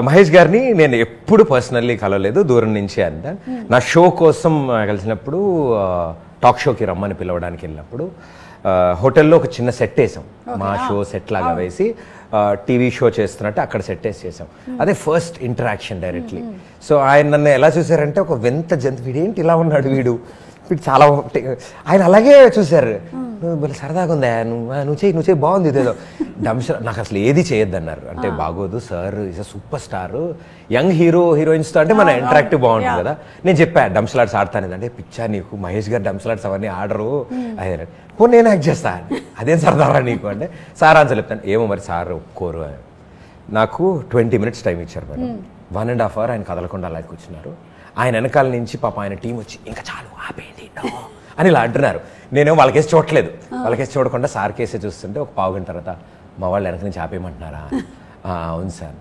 మహేష్ గారిని నేను ఎప్పుడు పర్సనల్లీ కలవలేదు, దూరం నుంచి అంత. నా షో కోసం కలిసినప్పుడు టాక్ షోకి రమ్మని పిలవడానికి వెళ్ళినప్పుడు హోటల్లో ఒక చిన్న సెట్ వేసాం, మా షో సెట్ లాగా వేసి టీవీ షో చేస్తున్నట్టు అక్కడ సెట్ వేసి చేసాం. అదే ఫస్ట్ ఇంటరాక్షన్ డైరెక్ట్లీ. సో ఆయన నన్ను ఎలా చూసారంటే ఒక వింత జంతు, వీడేంటి ఇలా ఉన్నాడు, వీడు చాలా ఆయన అలాగే చూసారు. నువ్వు సరదాగా ఉందా, నువ్వు చేయి బాగుంది ఇదేదో. నాకు అసలు ఏది చేయొద్దన్నారు, అంటే బాగోదు sir, is a super star, young heroines తో అంటే మన ఇంటరాక్టివ్ బాగుంటుంది కదా. నేను చెప్పా డంప్స్లాట్స్ ఆడతాను, అంటే పిచ్చా నీకు, మహేష్ గారు డంప్స్లాట్స్ అవన్నీ ఆడరు, అదే పో నేను యాక్ట్ చేస్తాను, అదేం సరదారా నీకు అంటే. సార్ ఆన్సర్ చెప్తాను, ఏమో మరి సార్ ఒప్పుకోరు. నాకు 20 minutes టైం ఇచ్చారు మేడం. 1.5 hour ఆయన కదలకుండా అలా కూర్చున్నారు. ఆయన వెనకాల నుంచి పాప ఆయన టీం వచ్చి ఇంకా చాలు ఆపేయండి అని ఇలా అంటున్నారు. నేనేమో వాళ్ళకేసి చూడట్లేదు, వాళ్ళకేసి చూడకుండా సార్ కేసే చూస్తుంటే ఒక 15 గంట తర్వాత మా వాళ్ళు వెనక నుంచి ఆపేయమంటున్నారా? అవును సార్.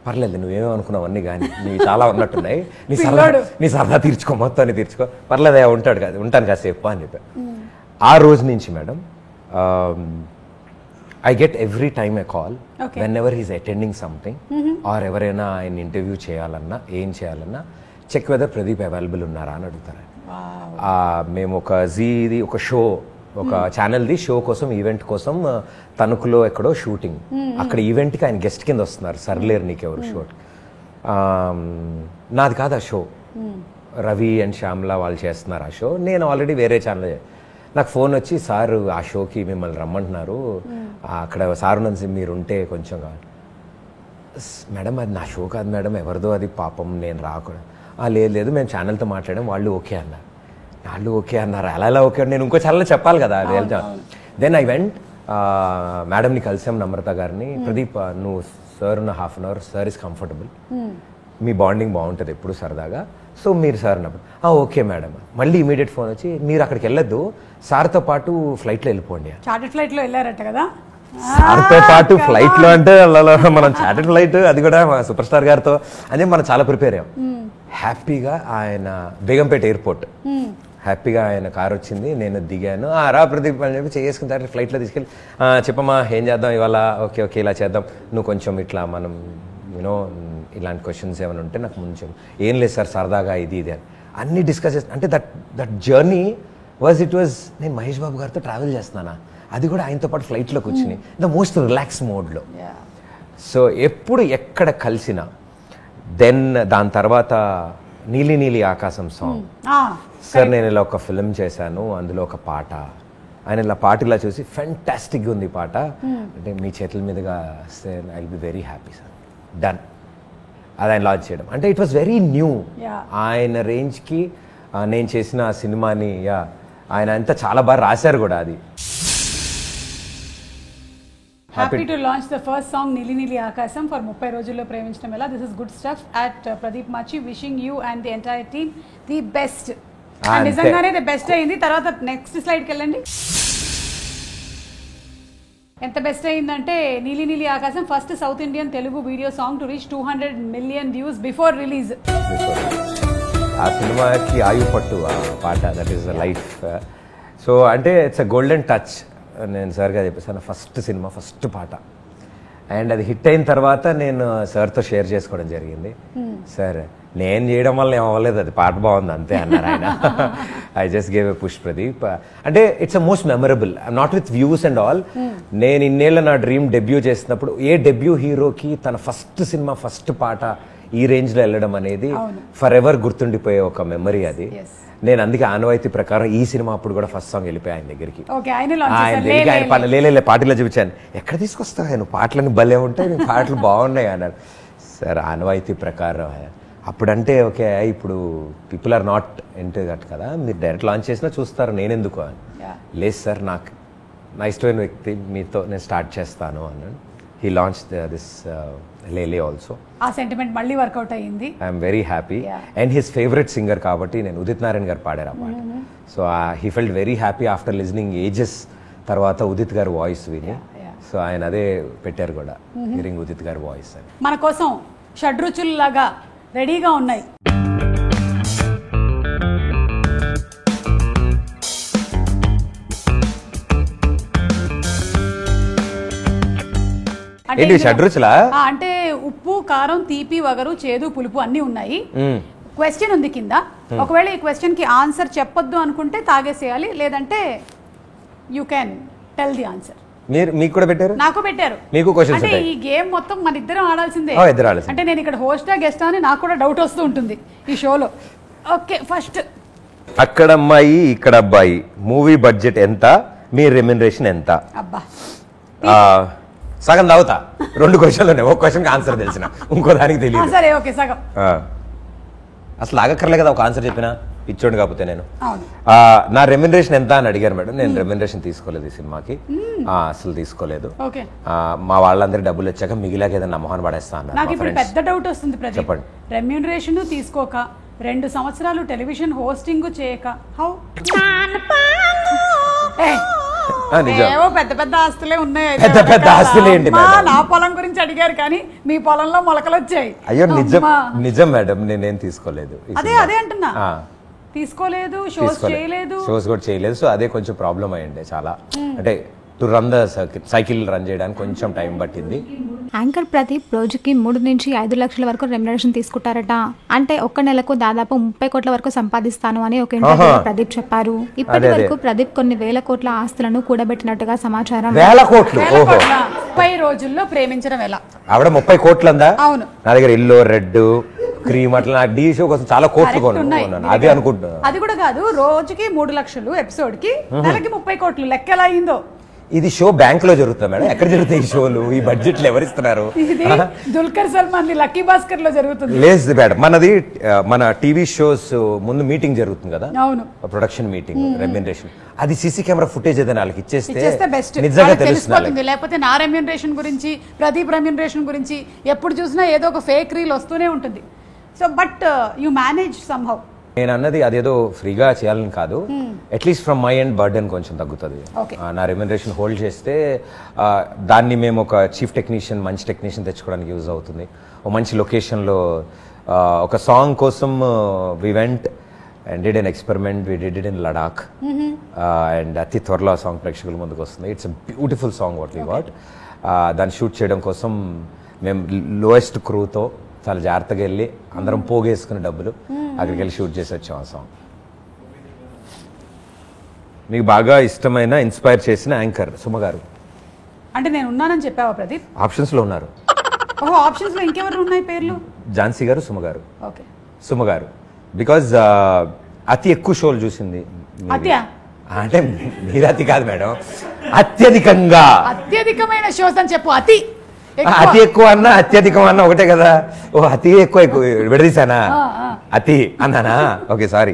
పర్లేదు నువ్వేమనుకున్నావు అన్నీ కానీ నీవి చాలా ఉన్నట్టున్నాయి, నీ సరదా తీర్చుకో, మొత్తాన్ని తీర్చుకో, పర్లేదు ఉంటాను కాసేపు అని చెప్పాను. ఆ రోజు నుంచి madam I get every time A call when ever he's attending something or ఎవరైనా ఆయన ఇంటర్వ్యూ చేయాలన్నా ఏం చేయాలన్నా చెక్ వెదర్ ప్రదీప్ అవైలబుల్ ఉన్నారా అని అడుగుతారు. మేము ఒక జీది ఒక షో, ఒక ఛానల్ది షో కోసం, ఈవెంట్ కోసం తణుకులో ఎక్కడో షూటింగ్, అక్కడ ఈవెంట్కి ఆయన గెస్ట్ కింద వస్తున్నారు, సర్లేరు నీకెవరు షో. నాది కాదు ఆ షో, రవి అండ్ శ్యామ్లా వాళ్ళు చేస్తున్నారు ఆ షో, నేను ఆల్రెడీ వేరే ఛానల్. నాకు ఫోన్ వచ్చి సార్ ఆ షోకి మిమ్మల్ని రమ్మంటున్నారు, అక్కడ సార్ నుంచి మీరు ఉంటే కొంచెం. మేడం అది నా షో కాదు మేడం, ఎవరిదో అది, పాపం నేను రాకూడదు. లేదు మేము ఛానల్తో మాట్లాడాం, వాళ్ళు ఓకే అన్నారు. వాళ్ళు ఓకే అన్నారు, అలా ఓకే, నేను ఇంకో ఛానల్లో చెప్పాలి కదా. దెన్ ఐ వెంట్, మేడంని కలిసాం, నమ్రత గారిని. ప్రదీప్ నువ్వు సార్ ఉన్న 1/2 hour, sir is comfortable, me bonding బాగుంటుంది ఎప్పుడు సరదాగా, సో మీరు సార్ అన్నప్పుడు ఓకే మేడం. మళ్ళీ ఇమీడియట్ ఫోన్ వచ్చి మీరు అక్కడికి వెళ్ళొద్దు, సార్తో పాటు ఫ్లైట్లో వెళ్ళిపోండి. చార్టర్డ్ ఫ్లైట్లో వెళ్ళారట కదా? సార్తో పాటు ఫ్లైట్ లో అంటే మనం చార్టెడ్ ఫ్లైట్, అది కూడా సూపర్ స్టార్ గారితో అని మనం చాలా ప్రిపేర్ అయ్యాం. హ్యాపీగా ఆయన బేగంపేట ఎయిర్పోర్ట్ హ్యాపీగా ఆయన కార్ వచ్చింది, నేను దిగాను. రా ప్రదీప్ అని చెప్పి చేసుకున్న తర్వాత ఫ్లైట్లో తీసుకెళ్ళి చెప్పమ్మా ఏం చేద్దాం ఇవాళ, ఓకే ఓకే ఇలా చేద్దాం, నువ్వు కొంచెం ఇట్లా మనం యూనో ఇలాంటి క్వశ్చన్స్ ఏమైనా ఉంటే నాకు ముందు ఏం లేదు సార్ సరదాగా ఇది అని అన్నీ డిస్కస్ చేస్తాను. అంటే దట్ జర్నీ ఇట్ వాజ్ నేను మహేష్ బాబు గారితో ట్రావెల్ చేస్తున్నానా, అది కూడా ఆయనతో పాటు ఫ్లైట్లో కూర్చుని ద మోస్ట్ రిలాక్స్ మోడ్లో. సో ఎప్పుడు ఎక్కడ కలిసినా దెన్ దాని తర్వాత నీలి నీలి ఆకాశం సాంగ్, సార్ నేను ఇలా ఒక ఫిల్మ్ చేశాను, అందులో ఒక పాట, ఆయన ఇలా పాట ఇలా చూసి ఫెంటాస్టిక్గా ఉంది పాట, అంటే మీ చేతుల మీదుగా sir I will be very happy sir, done. అది ఆయన లాంచ్ చేయడం అంటే ఇట్ వాస్ వెరీ న్యూ ఆయన రేంజ్కి. నేను చేసిన ఆ సినిమాని ఆయన అంతా చాలా బాగా రాశారు కూడా. అది happy to launch the first song Neeli Neeli Aakasam for 30 రోజుల్లో ప్రేమించడం ఎలా. This is good stuff at Pradeep మాచి. Wishing you and the entire team the best. నిజంగానే ది బెస్ట్ అయింది. తర్వాత నెక్స్ట్ స్లైడ్కి వెళ్ళండి. ఎంత బెస్ట్ అయిందంటే నీలి నీలి ఆకాశం first south Indian Telugu video song to reach 200 million views before release. ఆ సినిమాకి ఆయు పట్టు ఆ పాట, దట్ ఈస్ లైఫ్. సో అంటే ఇట్స్ అ గోల్డెన్ టచ్. నేను సార్గా చెప్పేసాను ఫస్ట్ సినిమా ఫస్ట్ పాట, అండ్ అది హిట్ అయిన తర్వాత నేను సార్తో షేర్ చేసుకోవడం జరిగింది. సార్ నేను చేయడం వల్ల ఏం అవ్వలేదు, అది పాట బాగుంది అంతే అన్నారు ఆయన. I just gave a push Pradeep. అంటే it's a most memorable, not with views and all. నేను ఇన్నేళ్ళ నా డ్రీమ్ డెబ్యూ చేసినప్పుడు ఏ డెబ్యూ హీరోకి తన ఫస్ట్ సినిమా ఫస్ట్ పాట ఈ రేంజ్లో వెళ్ళడం అనేది ఫర్ ఎవర్ గుర్తుండిపోయే ఒక మెమరీ అది. నేను అందుకే ఆనవాయితీ ప్రకారం ఈ సినిమా అప్పుడు కూడా ఫస్ట్ సాంగ్ వెళ్ళిపోయి ఆయన దగ్గరికి. ఆయన పాటలో చూపించాను, ఎక్కడ తీసుకొస్తావు ఆయన పాటలని భలే ఉంటాయి, నీ పాటలు బాగున్నాయి అన్నారు. సార్ ఆనవాయితీ ప్రకారం అప్పుడంటే ఓకే ఇప్పుడు people are not into that కదా, మీరు డైరెక్ట్ లాంచ్ చేసినా చూస్తారు, నేనెందుకు అని. లేదు సార్ నాకు నా ఇష్టమైన వ్యక్తి మీతో నేను స్టార్ట్ చేస్తాను అన్నాడు. హీ లాంచ్ దిస్ లేలే ఆల్సో. ఆ సెంటిమెంట్ మళ్ళీ వర్కౌట్ అయ్యింది. I'm very happy. And his favourite singer కాబట్టి నేను ఉదిత్ నారాయణ్ గారు పాడారు ఆ పాట. So he felt very happy after listening ages తర్వాత ఉదిత్ గారి వాయిస్ విని. సో ఆయన అదే పెట్టారు కూడా, హియరింగ్ ఉదిత్ గారి వాయిస్ అని. మన కోసం షడ్రుచుల్లాగా రెడీగా ఉన్నాయి. అంటే ఉప్పు కారం తీపి వగరు చేదు పులుపు అన్ని ఉన్నాయి. క్వశ్చన్ ఉంది కింద. ఒకవేళ ఈ క్వశ్చన్ కి ఆన్సర్ చెప్పొద్దు అనుకుంటే తాగేసేయాలి, లేదంటే you can tell the answer. మీకు కూడా పెట్టారు, నాకు పెట్టారు. మీకు క్వశ్చన్స్ అంటే ఈ గేమ్ మొత్తం మన ఇద్దరం ఆడాల్సిందే. అంటే నేను ఇక్కడ హోస్టా గెస్టా అని నాకు కూడా డౌట్ వస్తూ ఉంటుంది ఈ షోలో. ఓకే, ఫస్ట్ అక్కడ అమ్మాయి ఇక్కడ అబ్బాయి మూవీ బడ్జెట్ ఎంత, మీ రెమ్యునరేషన్ ఎంత? అబ్బా సగం తాగుతా. 2 క్వశ్చన్లు, ఒక క్వశ్చన్కి ఆన్సర్ తెలిసిన, ఇంకో దానికి తెలియదు. సరే ఓకే, సగం. అసలు ఆగక్కర్లే కదా ఒక ఆన్సర్ చెప్పినా, ఇచ్చోండి కాకపోతే. నేను నా రెమ్యునరేషన్ ఎంత అని అడిగారు మేడం. నేను రెమ్యునరేషన్ తీసుకోలేదు ఈ సినిమాకి, అసలు తీసుకోలేదు. మా వాళ్ళందరూ డబ్బులు వచ్చాక మిగిలాక ఏదైనా మొహన్ పడేస్తా అన్నారు. నాకు ఇప్పుడు పెద్ద డౌట్ వస్తుంది ప్రదీప్. చెప్పండి. రెమ్యునరేషన్ తీసుకోక 2 సంవత్సరాలు టెలివిజన్ హోస్టింగ్ చేయక హౌ? ఏవో పెద్ద పెద్ద ఆస్తులే ఉన్నాయి. పెద్ద పెద్ద ఆస్తులే ఏంటి? నా పొలం గురించి అడిగారు కానీ మీ పొలంలో మొలకలు వచ్చాయి. అయ్యో నిజం మేడం, నేనేం తీసుకోలేదు. అదే అంటున్నా, తీసుకోలేదు, షోస్ కూడా చేయలేదు. సో అదే కొంచెం ప్రాబ్లం అయ్యండి చాలా. అంటే to run the cycle run చేయడానికి కొంచెం టైం పట్టింది. యాంకర్ ప్రదీప్ రోజుకి 3 నుంచి 5 లక్షల వరకు రెమ్యునరేషన్ తీసుకుంటారట. అంటే ఒక్క నెలకు దాదాపు 30 కోట్ల వరకు సంపాదిస్తాను అని ఒక ఇంటర్వ్యూలో ప్రదీప్ చెప్పారు. ఇప్పటి వరకు ప్రదీప్ కొన్ని వేల కోట్ల ఆస్తులను కూడబెట్టినట్టుగా సమాచారం. 30 రోజుల్లో ప్రేమించడం ఎలా? ఆవిడ 30 కోట్లు అందా? అవును. నా దగ్గర ఇల్లు రెడ్ క్రీమ్ అట్లా డి షో కోసం చాలా కోట్లు కొనుక్కున్నాను. అది అనుకుంటున్నాను. అది కూడా కాదు, రోజుకి 3 లక్షలు ఎపిసోడ్ కి, నెలకి 30 కోట్లు. లెక్క ఎలా అయిందో? ఇది షో బ్యాంక్ లో జరుగుతుంది మేడం. ఎక్కడ జరుగుతాయి ఈ షోలు? ఈ బడ్జెట్లు ఎవరిస్తున్నారు? దుల్కర్ సల్మాన్ లక్కీ భాస్కర్ లో జరుగుతుంది. లేదు మేడం, మనది మన టీవీ షోస్ ముందు మీటింగ్ జరుగుతుంది కదా, అవును, ప్రొడక్షన్ మీటింగ్, రెమ్యునరేషన్. అది సీసీ కెమెరా ఫుటేజ్ ఏదైనా వాళ్ళకి ఇచ్చేస్తే బెస్ట్, నిజంగా తెలుస్తుంది. లేకపోతే నా రెమ్యునరేషన్ గురించి, ప్రదీప్ రెమ్యునరేషన్ గురించి ఎప్పుడు చూసినా ఏదో ఒక ఫేక్ రీల్ వస్తూనే ఉంటుంది. So but you manage somehow. నేను అన్నది అదేదో ఫ్రీగా చేయాలని కాదు, at least from my end burden కొంచెం తగ్గుతుంది. నా రెమ్యునరేషన్ హోల్డ్ చేస్తే దాన్ని మేము ఒక చీఫ్ టెక్నీషియన్, మంచి టెక్నీషియన్ తెచ్చుకోవడానికి యూజ్ అవుతుంది. ఒక మంచి లొకేషన్లో ఒక సాంగ్ కోసం we went and did an experiment, we did it in Ladakh and అతి త్వరలో ఆ సాంగ్ ప్రేక్షకుల ముందుకు వస్తుంది. It's a beautiful song what we got. దాన్ని షూట్ చేయడం కోసం మేము లోయెస్ట్ క్రూతో చాలా జాగ్రత్తగా వెళ్ళి అందరం పోగేసుకునే డబ్బులు అక్కడికి వెళ్ళి షూట్ చేసి వచ్చాం ఆ సాంగ్. మీకు బాగా ఇష్టమైన ఇన్స్పైర్ చేసిన యాంకర్ సుమ గారు. అంటే నేను ఉన్నానని చెప్పావా ప్రదీప్? ఆప్షన్స్లో ఉన్నారు. ఓహో, ఆప్షన్స్లో ఇంకెవరు ఉన్నాయి పేర్లు? ఝాన్సీ గారు, సుమ గారు. ఓకే, సుమ గారు బికాజ్ అతి ఎక్కువ షోలు చూసింది. అత్యా అంటే మీరు అతి కాదు మేడం, అత్యధికంగా. అత్యధికమైన షోస్ అని చెప్పు. అతి అతి ఎక్కువ అన్నా అత్యధికం అన్నా ఒకటే కదా. ఓ అతి ఎక్కువ విడదీశానా? అతి అన్నానా? Okay sorry.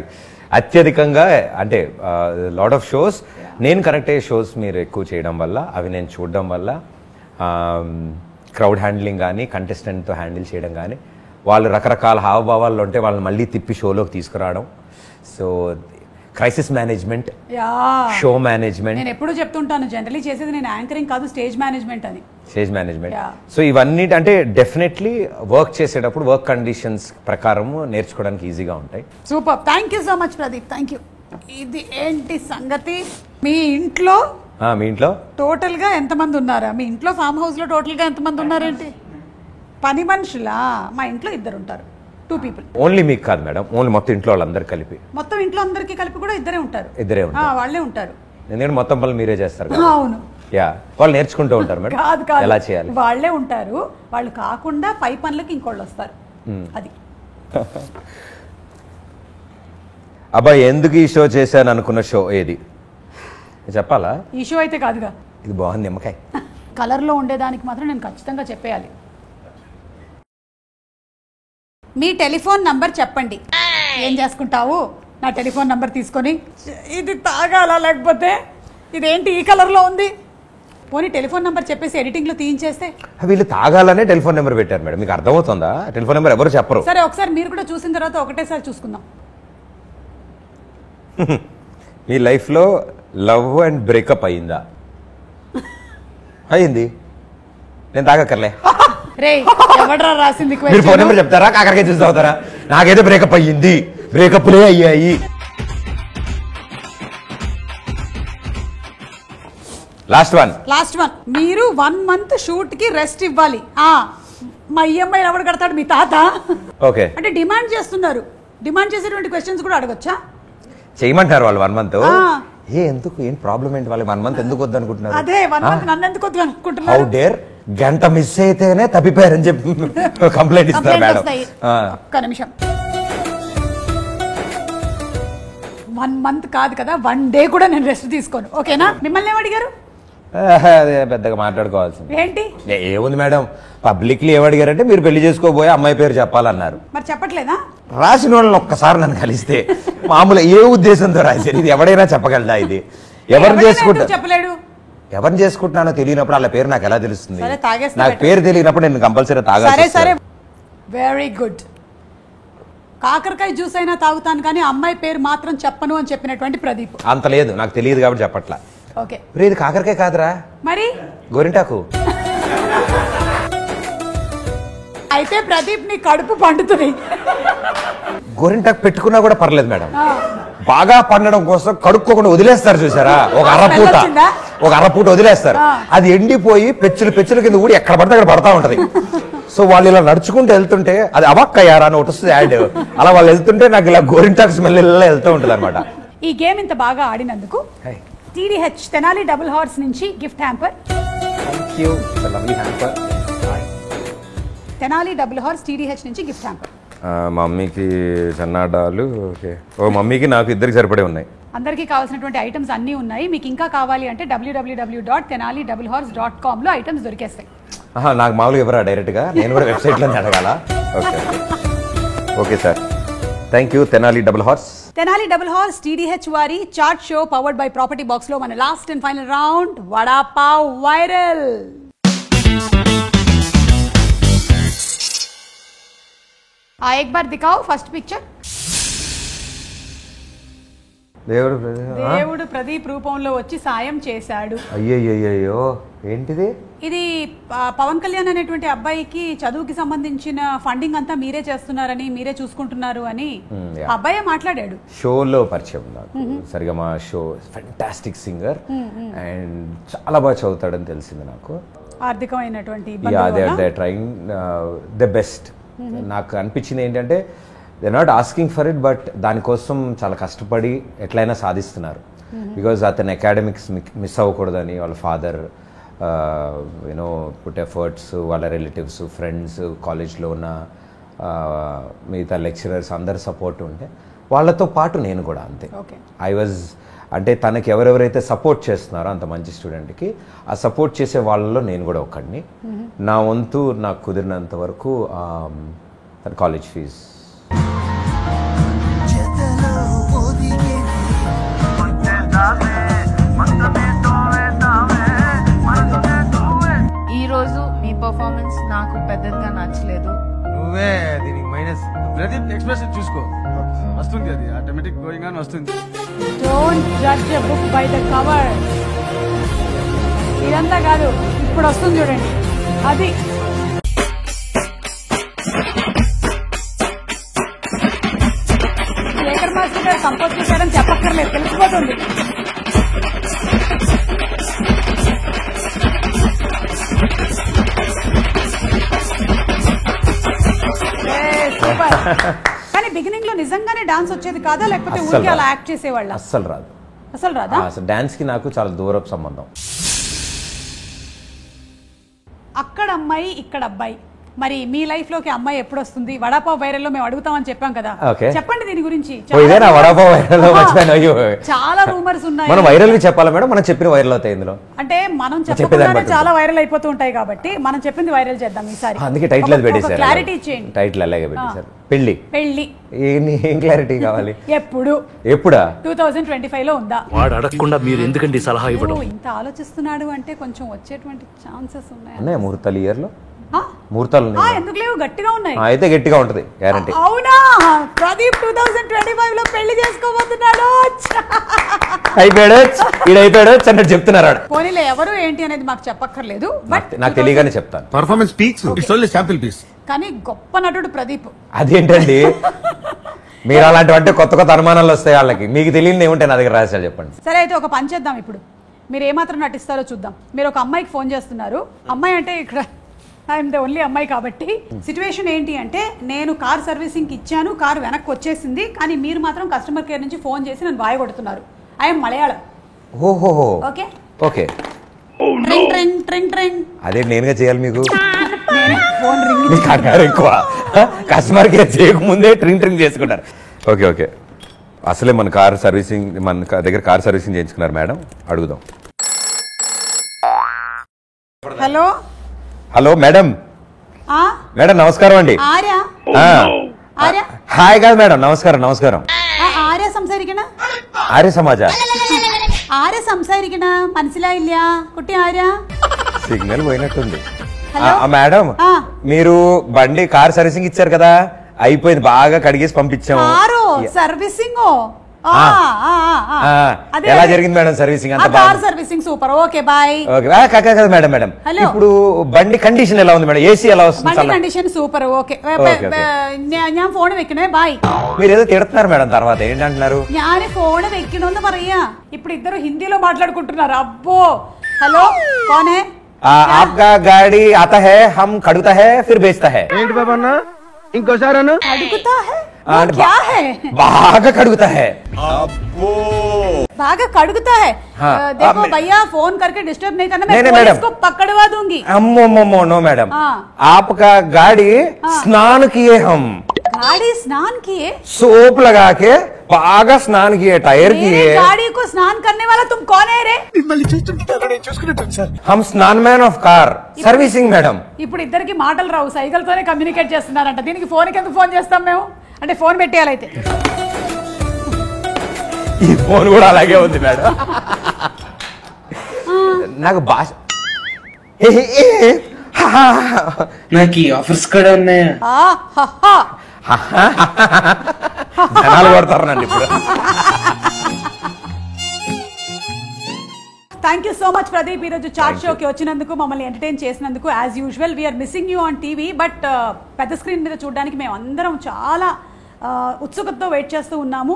అత్యధికంగా అంటే లాట్ ఆఫ్ షోస్. నేను కనెక్ట్ అయ్యే షోస్ మీరు ఎక్కువ చేయడం వల్ల, అవి నేను చూడడం వల్ల, క్రౌడ్ హ్యాండ్లింగ్ కానీ, కంటెస్టెంట్తో హ్యాండిల్ చేయడం కానీ, వాళ్ళు రకరకాల హావభావాల్లో ఉంటే వాళ్ళని మళ్ళీ తిప్పి షోలోకి తీసుకురావడం. So crisis management, show management. నేను ఎప్పుడు చెప్తుంటాను, జనరలీ చేసేది నేను యాంకరింగ్ కాదు, స్టేజ్ మేనేజ్మెంట్ అని. Stage management. సో ఇవన్నీ అంటే డెఫినెట్లీ వర్క్ చేసేటప్పుడు వర్క్ కండిషన్స్ ప్రకారం నేర్చుకోవడానికి ఈజీగా ఉంటాయి. Super, thank you so much Pradeep, thank you. ఇది ఏంటి సంగతి? మీ ఇంట్లో టోటల్ గా ఎంతమంది ఉన్నారా? మీ ఇంట్లో ఫామ్ హౌస్ లో టోటల్ గా ఎంతమంది ఉన్నారేంటి? పని మనుషులా? మా ఇంట్లో 2 ఉంటారు, 2 people. ఓన్లీ మీకు కాదు మేడం, ఓన్లీ మొత్తం ఇంట్లో వాళ్ళందరూ కలిపి. మొత్తం ఇంట్లో అందరికి కలిపి కూడా 2 ఉంటారు. వాళ్ళే ఉంటారు. ఎందుకంటే మొత్తం పనులు మీరే చేస్తారు. అవును, యా, వాళ్ళు నేర్చుకుంటూ ఉంటారు మేడం. కాదు, ఎలా చేయాలి వాళ్ళే ఉంటారు. వాళ్ళు కాకుండా పై పనులకి ఇంకోళ్ళు వస్తారు. అది అబ్బాయి ఎందుకు ఈ షో చేశాను అనుకున్న షో ఏది చెప్పాలా? ఈ షో అయితే కాదుగా. ఇది బాగుంది, నిమ్మకాయ కలర్లో ఉండేదానికి మాత్రం నేను ఖచ్చితంగా చెప్పేయాలి. మీ టెలిఫోన్ నంబర్ చెప్పండి. ఏం చేసుకుంటావు నా టెలిఫోన్ నంబర్ తీసుకొని? ఇది తాగాలా లేకపోతే ఇదేంటి ఈ కలర్లో ఉంది? పోనీ టెలిఫోన్ నెంబర్ చెప్పేసి ఎడిటింగ్లో తీయించేస్తే. వీళ్ళు తాగాలనే టెలిఫోన్ నెంబర్ పెట్టారు మేడం, మీకు అర్థమవుతుందా? టెలిఫోన్ నెంబర్ ఎవరు చెప్పరు. సరే, ఒకసారి మీరు కూడా చూసిన తర్వాత ఒకటేసారి చూసుకుందాం. మీ లైఫ్లో లవ్ అండ్ బ్రేకప్ అయిందా? అయింది. నేను తాగక్కర్లే. రే, ఎవడ్రా రాసింది? మీరు ఫోన్ నెంబర్ చెప్తారా? కాకరకాయ చూసి తాగుతారా? నాకైతే బ్రేకప్ అయ్యింది, బ్రేకప్లే అయ్యాయి. Last one. మీరు 1 month షూట్ కి రెస్ట్ ఇవ్వాలి. మా ఈఎంఐ ఎవడు కడతాడు? మీ తాత. ఓకే, అంటే డిమాండ్ చేస్తున్నారు. డిమాండ్ చేసేటువంటి క్వశ్చన్స్ కూడా అడగొచ్చా? చేయమంటారు వాళ్ళు 1 month. ఎందుకు, ఏం ప్రాబ్లం ఏంటి? వాళ్ళు 1 month ఎందుకు వద్దు అనుకుంటున్నారు? అదే 1 month నన్ను ఎందుకు వద్దు అనుకుంటున్నారు? హౌ డేర్, గంట మిస్ అయితేనే తప్పిపోయారని చెప్పి కంప్లైంట్ ఇస్తారు మేడం. ఒక్క నిమిషం. 1 month కాదు కదా, 1 day కూడా నేను రెస్ట్ తీసుకోను. ఓకేనా? మిమ్మల్ని ఏమడిగారు? అదే పెద్దగా మాట్లాడుకోవాల్సింది ఏంటి? ఏముంది మేడం, పబ్లిక్లీ ఏమడిగారంటే మీరు పెళ్లి చేసుకోబోయే అమ్మాయి పేరు చెప్పాలన్నారు. మరి చెప్పట్లేదా? రాసిన వాళ్ళని ఒక్కసారి నన్ను కలిస్తే మామూలు ఏ ఉద్దేశంతో రాశారు? ఇది ఎవడైనా చెప్పగలదా? ఇది ఎవరిని చెప్పలేడు. ఎవరిని చేసుకుంటున్నానో తెలియనప్పుడు వాళ్ళ పేరు నాకు ఎలా తెలుస్తుంది? సరే, తాగేస్తా. నాకు పేరు తెలియనప్పుడు నేను కంపల్సరీ తాగాలి. సరే, వెరీ గుడ్. కాకరకాయ జ్యూస్ అయినా తాగుతాను కానీ అమ్మాయి పేరు మాత్రం చెప్పను అని చెప్పినటువంటి ప్రదీప్. అంత లేదు, నాకు తెలియదు కాబట్టి చెప్పట్లా. ఓకే, ఇది కాకరకాయ కాదురా, మరి గోరింటాకు. అయితే ప్రదీప్ నీ కడుపు పండుతుంది. గోరింటాకు పెట్టుకున్నా కూడా పర్లేదు మేడం. బాగా పండడం కోసం కడుక్కోకుండా వదిలేస్తారు చూసారా, ఒక అరపూట వదిలేస్తారు. అది ఎండిపోయి పెచ్చులు కింద ఊడి ఎక్కడ పడితే అక్కడ పడతా ఉంటది. సో వాళ్ళు ఇలా నడుచుకుంటూ వెళ్తుంటే అది అవక్కయ్యారా అని ఒకటి వస్తుంది యాడ్. అలా వాళ్ళు వెళ్తుంటే నాకు ఇలా గోరింటాకు స్మెల్ వెళ్తూ ఉంటుంది అనమాట. ఈ గేమ్ ఇంత బాగా ఆడినందుకు TDH తెనాలి డబుల్ హార్స్ నుంచి gift hamper. Tenali double horse TDH నుంచి గిఫ్ట్ హ్యాంపర్. మమ్మీకి సన్నాడాలు. ఓ మమ్మీకి నాకు ఇద్దరికి సరిపడే ఉన్నాయి. అందరికీ కావాల్సినటువంటి ఐటమ్స్ అన్నీ ఉన్నాయి. మీకు ఇంకా కావాలి అంటే www.tenalidoubleHorse.com లో ఐటమ్స్ దొరికేస్తాయి. నాకు మామూలుగా ఎవరా డైరెక్ట్గా? నేను కూడా వెబ్సైట్లోనే అడగాల? Okay sir, thank you. Tenali double horse. Tenali double horse TDH వారి chat show powered by property box లో మన last and final round vada pav viral. एक बार दिखाओ फर्स्ट पिक्चर. దేవుడు ప్రదీప్ రూపంలో వచ్చి సాయం చేశాడు. అయ్యయ్యో ఏంటిది? ఇది పవన్ కళ్యాణ్ అనేటువంటి అబ్బాయికి చదువుకి సంబంధించిన ఫండింగ్ అంతా మీరే చేస్తున్నారని, మీరే చూసుకుంటున్నారు అని అబ్బాయే మాట్లాడాడు. షోలో పరిచయం నాకు, సరిగమా షో. ఫెంటాస్టిక్ సింగర్ అండ్ చాలా బాగా చదువుతాడని తెలిసింది నాకు. ఆర్థికమైనటువంటి ట్రైంగ్ ద బెస్ట్. నాకు అనిపించింది ఏంటంటే they not asking for it, but దానికోసం చాలా కష్టపడి ఎట్లయినా సాధిస్తున్నారు. బికాజ్ అతని అకాడమిక్స్ మిస్ అవ్వకూడదని వాళ్ళ ఫాదర్ యూనో పుట్ ఎఫర్ట్స్, వాళ్ళ రిలేటివ్స్, ఫ్రెండ్స్, కాలేజ్లో ఉన్న మిగతా లెక్చరర్స్ అందరు సపోర్ట్ ఉంటే వాళ్ళతో పాటు నేను కూడా అంతే. అంటే తనకి ఎవరెవరైతే సపోర్ట్ చేస్తున్నారో అంత మంచి స్టూడెంట్కి ఆ సపోర్ట్ చేసే వాళ్ళలో నేను కూడా ఒకడిని. నా వంతు నాకు కుదిరినంత వరకు కాలేజ్ ఫీజు. ఈరోజు మీ పర్ఫార్మెన్స్ నాకు పెద్దగా నచ్చలేదు. నువ్వే దీనికి మైనస్. ప్రదీప్ ఎక్స్ప్రెషన్ చూసుకో, వస్తుంది అది ఆటోమేటిక్ గోయింగ్ ఆన్ వస్తుంది. Don't judge a book by the cover. ఇదంతా కాదు, ఇప్పుడు వస్తుంది చూడండి అది. శేఖర్ మాస్టర్ గారు కంపోజ్ చేశారని చెప్పక్కర్లేదు, తెలిసిపోతుంది. కానీ బిగినింగ్ లో నిజంగానే డాన్స్ వచ్చేది కాదా, లేకపోతే ఊరికే అలా యాక్ట్ చేసేవాళ్ళ? అస్సలు రాదు. అసలు రాదా? అసలు డాన్స్ కి నాకు చాలా దూరపు సంబంధం. అక్కడ అమ్మాయి ఇక్కడ అబ్బాయి, మరి మీ లైఫ్ లోకి అమ్మాయి ఎప్పుడు వస్తుంది? వడాపావ్ వైరల్ లో మేము అడుగుతామని చెప్పాం కదా, చెప్పండి దీని గురించి. చాలా రూమర్స్ ఉన్నాయి. మనం వైరల్ గా చెప్పాలా మేడం? మనం చెప్పిన వైరల్ అవుతాయి ఇందులో. అంటే మనం చెప్పకుండానే చాలా వైరల్ అయిపోతూ ఉంటాయి కాబట్టి మనం చెప్పింది వైరల్ చేద్దాం ఈసారి. అందుకే టైటిల్ అది పెట్టేశారు. క్లారిటీ ఇచ్చేయండి. టైటిల్ అలాగే పెట్టేశారు, పెళ్లి. పెళ్లి ఏం క్లారిటీ కావాలి? ఎప్పుడా? 2025 లో ఉందా? వాడు అడగకుండా మీరు ఎందుకండి సలహా ఇవ్వడం? ఇంత ఆలోచిస్తున్నాడు అంటే కొంచెం వచ్చేటువంటి ఛాన్సెస్ ఉన్నాయి. ముహూర్తాలు ఇయర్ లో ముహూర్తాలు ఎందుకు లేవు? గట్టిగా ఉన్నాయి. అయితే గట్టిగా ఉంటది గ్యారంటీ. అవునా? ప్రదీప్ 2025 లో పెళ్లి చేసుకోబోతున్నాడు. అయిపోయాడు అన్నట్టు చెప్తున్నారు. పోనీలే, ఎవరు ఏంటి అనేది మాకు చెప్పక్కర్లేదు, నాకు తెలియగానే చెప్తాను. Performance peaks, it's only sample piece. కానీ గొప్ప నటుడు ప్రదీప్. అదేంటండి మీరు అలాంటివంటే కొత్త కొత్త అనుమానాలు వస్తాయి వాళ్ళకి. మీకు తెలియదు ఏముంటే నా దగ్గర రాశారు, చెప్పండి. సరే అయితే ఒక పని చేద్దాం. ఇప్పుడు మీరు ఏమాత్రం నటిస్తారో చూద్దాం. మీరు ఒక అమ్మాయికి ఫోన్ చేస్తున్నారు. అమ్మాయి అంటే ఇక్కడ ఐఎమ్ ద ఓన్లీ అమ్మాయి కాబట్టి సిచ్యువేషన్ ఏంటి అంటే, నేను కార్ సర్వీసింగ్కి ఇచ్చాను, కారు వెనక్కి వచ్చేసింది, కానీ మీరు మాత్రం కస్టమర్ కేర్ నుంచి ఫోన్ చేసి నన్ను బాయ్ కొడుతున్నారు. ఐఎమ్ మలయాళం. ఓహో ఓకే ఓకే. ట్రింగ్ ట్రింగ్ ట్రింగ్ ట్రింగ్. అదే నేనుగా చేయాలి మీకు? ఫోన్ రింగ్ ఎక్కువ. కస్టమర్ కేర్ చేయకముందే ట్రింగ్ ట్రింగ్ చేసుకుంటారు. Okay okay. అసలే మన కార్ సర్వీసింగ్, మన దగ్గర కార్ సర్వీసింగ్ చేయించుకున్నారు మేడం, అడుగుదాం. Hello hello madam. మేడం నమస్కారం అండి. హాయ్ కాదు మేడం, నమస్కారం నమస్కారం. ആരാ സംസാരിക്കണ? ആരെ സമാജ? ആരാ സംസാരിക്കണ? മനസ്സിലായില്ല കുട്ടി. ആരാ? సిగ్నల్ పోయినట్టుంది. మేడం మీరు బండి కార్ సర్వీసింగ్ ఇచ్చారు కదా, అయిపోయింది, బాగా కడిగేసి పంపించాము. సర్వీసింగ్ ఎలా జరిగింది మేడం సర్వీసింగ్? అంత car servicing super. Okay bye. కదా మేడం. మేడం ఇప్పుడు బండి కండిషన్ ఎలా ఉంది మేడం? ఏసీ ఎలా వస్తుంది? బండి కండిషన్ సూపర్. ఓకే ഞാൻ ഫോൺ വെക്കണേ బాయ్. మీరు ఏదో తిడుతున్నారు మేడం, తర్వాత ఏంటంటున్నారు? ഞാൻ ഫോൺ വെക്കണമെന്ന് പറയാ. ఇప్పుడు ఇద్దరు హిందీలో మాట్లాడుకుంటున్నారు. అబ్బో. హలో कौन है? आपका गाड़ी आता है, हम खड़ूता है फिर बेचता है. ఏంటి బాబా అన్న? ఇంకోసారి అన్న. అడుగుతా है क्या है? బాగా కడుగుతా है. बागा कड़गता है. देखो भैया फोन करके डिस्टर्ब नहीं करना, मैं पुलिस को पकड़वा दूंगी. अम्मो नो मैडम, आपका गाड़ी स्नान किए, हम गाड़ी स्नान किए, सोप लगा के बागा स्नान किए, टायर किए. गाड़ी को स्नान करने वाला तुम कौन है रे? हम स्नान man of car servicing madam. ఇప్పుడు ఇద్దరికి మాటలు రావు, సైకిల్తోనే కమ్యూనికేట్ చేస్తున్నారంట. దీనికి ఫోన్ కి ఎందుకు ఫోన్ చేస్తాం మేము? అంటే ఫోన్ పెట్టేయాలైతే. ఈ ఫోన్ కూడా అలాగే ఉంది మేడం. నాకు భాష నాకు ఈ ఆఫర్స్ కూడా ఉన్నాయా? జనాలు కొడతారు నన్ను ఇప్పుడు. Thank you so much Pradeep, ఈరోజు చాట్ షోకి వచ్చినందుకు, మమ్మల్ని ఎంటర్టైన్ చేసినందుకు. As usual we're missing you on TV, but పెద్ద స్క్రీన్ మీద చూడడానికి మేము అందరం చాలా ఉత్సుకతతో వెయిట్ చేస్తూ ఉన్నాము.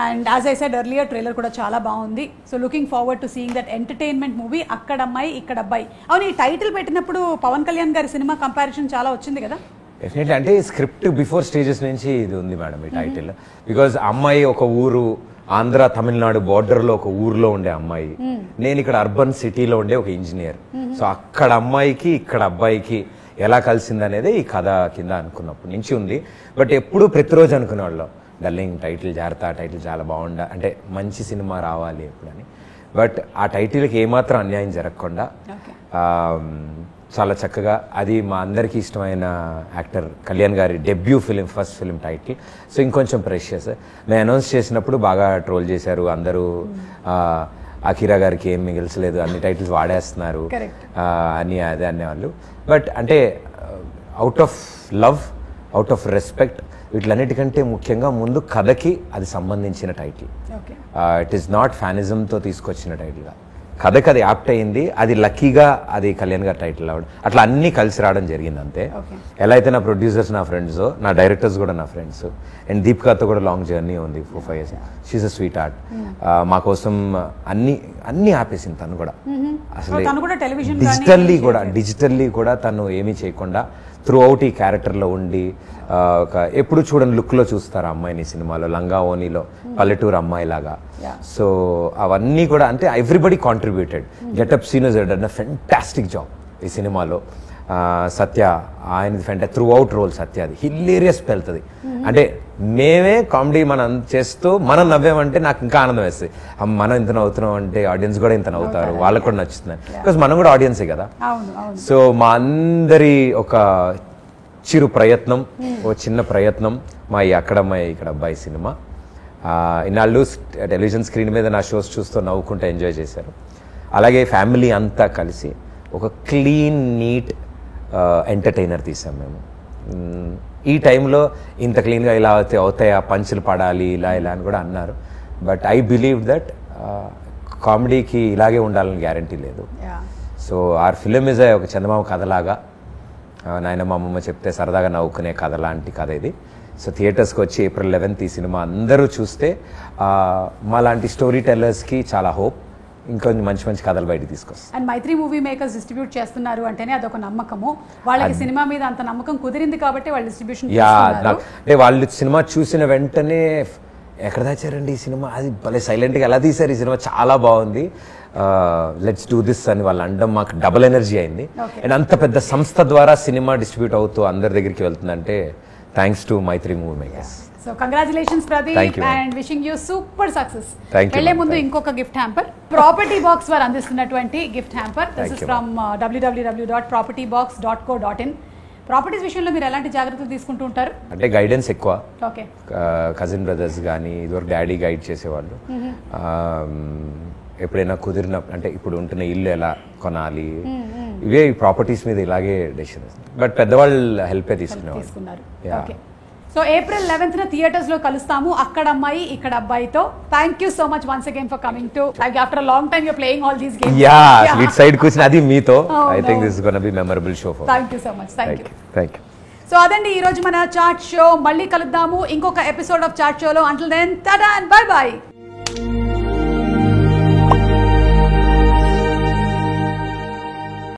And as I said earlier, trailer కూడా చాలా బాగుంది. So looking forward to seeing that entertainment movie అక్కడ అమ్మాయి ఇక్కడ అబ్బాయి. అవును, ఈ టైటిల్ పెట్టినప్పుడు పవన్ కళ్యాణ్ గారి సినిమా కంపారిజన్ చాలా వచ్చింది కదా? డెఫినెట్లీ, అంటే స్క్రిప్ట్ బిఫోర్ స్టేజెస్ నుంచి ఇది ఉంది మేడం ఈ టైటిల్. బికాజ్ అమ్మాయి ఒక ఊరు, ఆంధ్ర తమిళనాడు బార్డర్లో ఒక ఊర్లో ఉండే అమ్మాయి, నేను ఇక్కడ అర్బన్ సిటీలో ఉండే ఒక ఇంజనీర్. సో అక్కడ అమ్మాయికి ఇక్కడ అబ్బాయికి ఎలా కలిసింది అనేది ఈ కథ కింద అనుకున్నప్పటి నుంచి ఉంది. బట్ ఎప్పుడు ప్రతిరోజు అనుకునేవాళ్ళం, డల్లింగ్ టైటిల్ జాగ్రత్త, టైటిల్ చాలా బాగుండా, అంటే మంచి సినిమా రావాలి ఎప్పుడని. బట్ ఆ టైటిల్కి ఏమాత్రం అన్యాయం జరగకుండా చాలా చక్కగా, అది మా అందరికీ ఇష్టమైన యాక్టర్ కళ్యాణ్ గారి debut film, first film title. So ఇంకొంచెం ప్రెషియస్. మేము అనౌన్స్ చేసినప్పుడు బాగా ట్రోల్ చేశారు అందరూ, అఖీరా గారికి ఏం మిగిల్చలేదు, అన్ని టైటిల్స్ వాడేస్తున్నారు అని అదే అనేవాళ్ళు. బట్ అంటే out of love, out of respect, వీటిలన్నిటికంటే ముఖ్యంగా ముందు కథకి అది సంబంధించిన టైటిల్. ఇట్ ఈస్ నాట్ ఫ్యానిజంతో తీసుకొచ్చిన టైటిల్గా, కథకి అది యాప్ట్ అయింది. అది లక్కీగా అది కళ్యాణ్ గారి టైటిల్ అవ్వడం, అట్లా అన్నీ కలిసి రావడం జరిగింది అంతే. ఎలా అయితే నా ప్రొడ్యూసర్స్ నా ఫ్రెండ్స్, నా డైరెక్టర్స్ కూడా నా ఫ్రెండ్స్. అండ్ దీపికాతో కూడా లాంగ్ జర్నీ ఉంది, 4-5 years. She's a sweet art. మా కోసం అన్ని ఆపేసింది తను కూడా. అసలు డిజిటల్లీ కూడా తను ఏమీ చేయకుండా త్రూ అవుట్ ఈ క్యారెక్టర్లో ఉండి, ఒక ఎప్పుడు చూడని లుక్లో చూస్తారు ఆ అమ్మాయిని సినిమాలో, లంగా ఓనీలో పల్లెటూరు అమ్మాయి లాగా. సో అవన్నీ కూడా అంటే ఎవ్రీబడి కాంట్రిబ్యూటెడ్. గెటప్ సీనోస్ డన్ అ ఫెంటాస్టిక్ జాబ్ ఈ సినిమాలో. సత్య ఆయన త్రూ అవుట్ రోల్ సత్యది హిలేరియస్ వెళ్తుంది. అంటే మేమే కామెడీ మనం చేస్తూ మనం నవ్వామంటే నాకు ఇంకా ఆనందం వేస్తుంది. మనం ఇంత నవ్వుతున్నాం అంటే ఆడియన్స్ కూడా ఇంత నవ్వుతారు, వాళ్ళకు కూడా నచ్చుతుంది. బికాస్ మనం కూడా ఆడియన్సే కదా. సో మా అందరి ఒక చిరు ప్రయత్నం, ఓ చిన్న ప్రయత్నం మా ఈ అక్కడమ్మాయి ఇక్కడ అబ్బాయి సినిమా. ఇన్నాళ్ళు టెలివిజన్ స్క్రీన్ మీద నా షోస్ చూస్తూ నవ్వుకుంటూ ఎంజాయ్ చేశారు. అలాగే ఫ్యామిలీ అంతా కలిసి ఒక క్లీన్ నీట్ ఎంటర్టైనర్ తీసాం మేము. ఈ టైంలో ఇంత క్లీన్గా ఇలా అవుతాయా, పంచులు పడాలి ఇలా అని కూడా అన్నారు. బట్ ఐ బిలీవ్ దట్ కామెడీకి ఇలాగే ఉండాలని గ్యారంటీ లేదు. సో ఆర్ ఫిలిం ఇస్ ఒక చందమామ కథలాగా, నాయనమ్మ అమ్మమ్మ చెప్తే సరదాగా నవ్వుకునే కథ లాంటి కథ ఇది. సో థియేటర్స్కి వచ్చి April 11th ఈ సినిమా అందరూ చూస్తే మా లాంటి స్టోరీ టెల్లర్స్కి చాలా హోప్, ఇంకొంచెం మంచి మంచి కథలు బయట తీసుకొస్తాం. And Mythri movie makers distribute చేస్తున్నారు అంటేనే అదొక నమ్మకము. వాళ్ళకి సినిమా మీద అంత నమ్మకం కుదిరింది కాబట్టి వాళ్ళు డిస్ట్రిబ్యూషన్ అంటే వాళ్ళు సినిమా చూసిన వెంటనే ఎక్కడ దాచారండి ఈ సినిమా, అది భలే సైలెంట్గా ఎలా తీశారు ఈ సినిమా, చాలా బాగుంది, లెట్స్ డూ దిస్ అని వాళ్ళు అనడం మాకు డబుల్ ఎనర్జీ అయింది. అండ్ అంత పెద్ద సంస్థ ద్వారా సినిమా డిస్ట్రిబ్యూట్ అవుతూ అందరి దగ్గరికి వెళ్తుందంటే thanks to Mythri movie makers. So congratulations Pradeep and wishing you super success. వెళ్లే ముందు ఇంకొక గిఫ్ట్ హ్యాంపర్, ప్రాపర్టీ బాక్స్ వారు అందిస్తున్నటువంటి gift hamper. This is from www.propertybox.co.in. ప్రాపర్టీస్ విషయంలో మీరు ఎలాంటి జాగ్రత్తలు తీసుకుంటూ ఉంటారు? అంటే గైడెన్స్ ఎక్కువ. ఓకే, కజిన్ బ్రదర్స్ కానీ ఇదివరకు డాడీ గైడ్ చేసేవాళ్ళు. ఎప్పుడైనా కుదిరిన అంటే ఇప్పుడు ఉంటున్న ఇల్లు ఎలా కొనాలి, ఇవే ప్రాపర్టీస్ మీద ఇలాగే డెసిషన్. బట్ పెద్దవాళ్ళు హెల్పే తీసుకున్నారు. సో April 11th థియేటర్స్ లో కలుస్తాము, అక్కడ అమ్మాయి ఇక్కడ అబ్బాయితో. Thank you so much once again for coming to, like after a long time you are playing all these games. It side కూర్చుని అది మీతో. I think this is gonna be memorable show for. Thank you so much. Thank you. So అదండి ఈ రోజు మన chat show. మళ్ళీ కలుద్దాము ఇంకొక ఎపిసోడ్ ఆఫ్ చాట్ షోలో. Until then tata and bye by.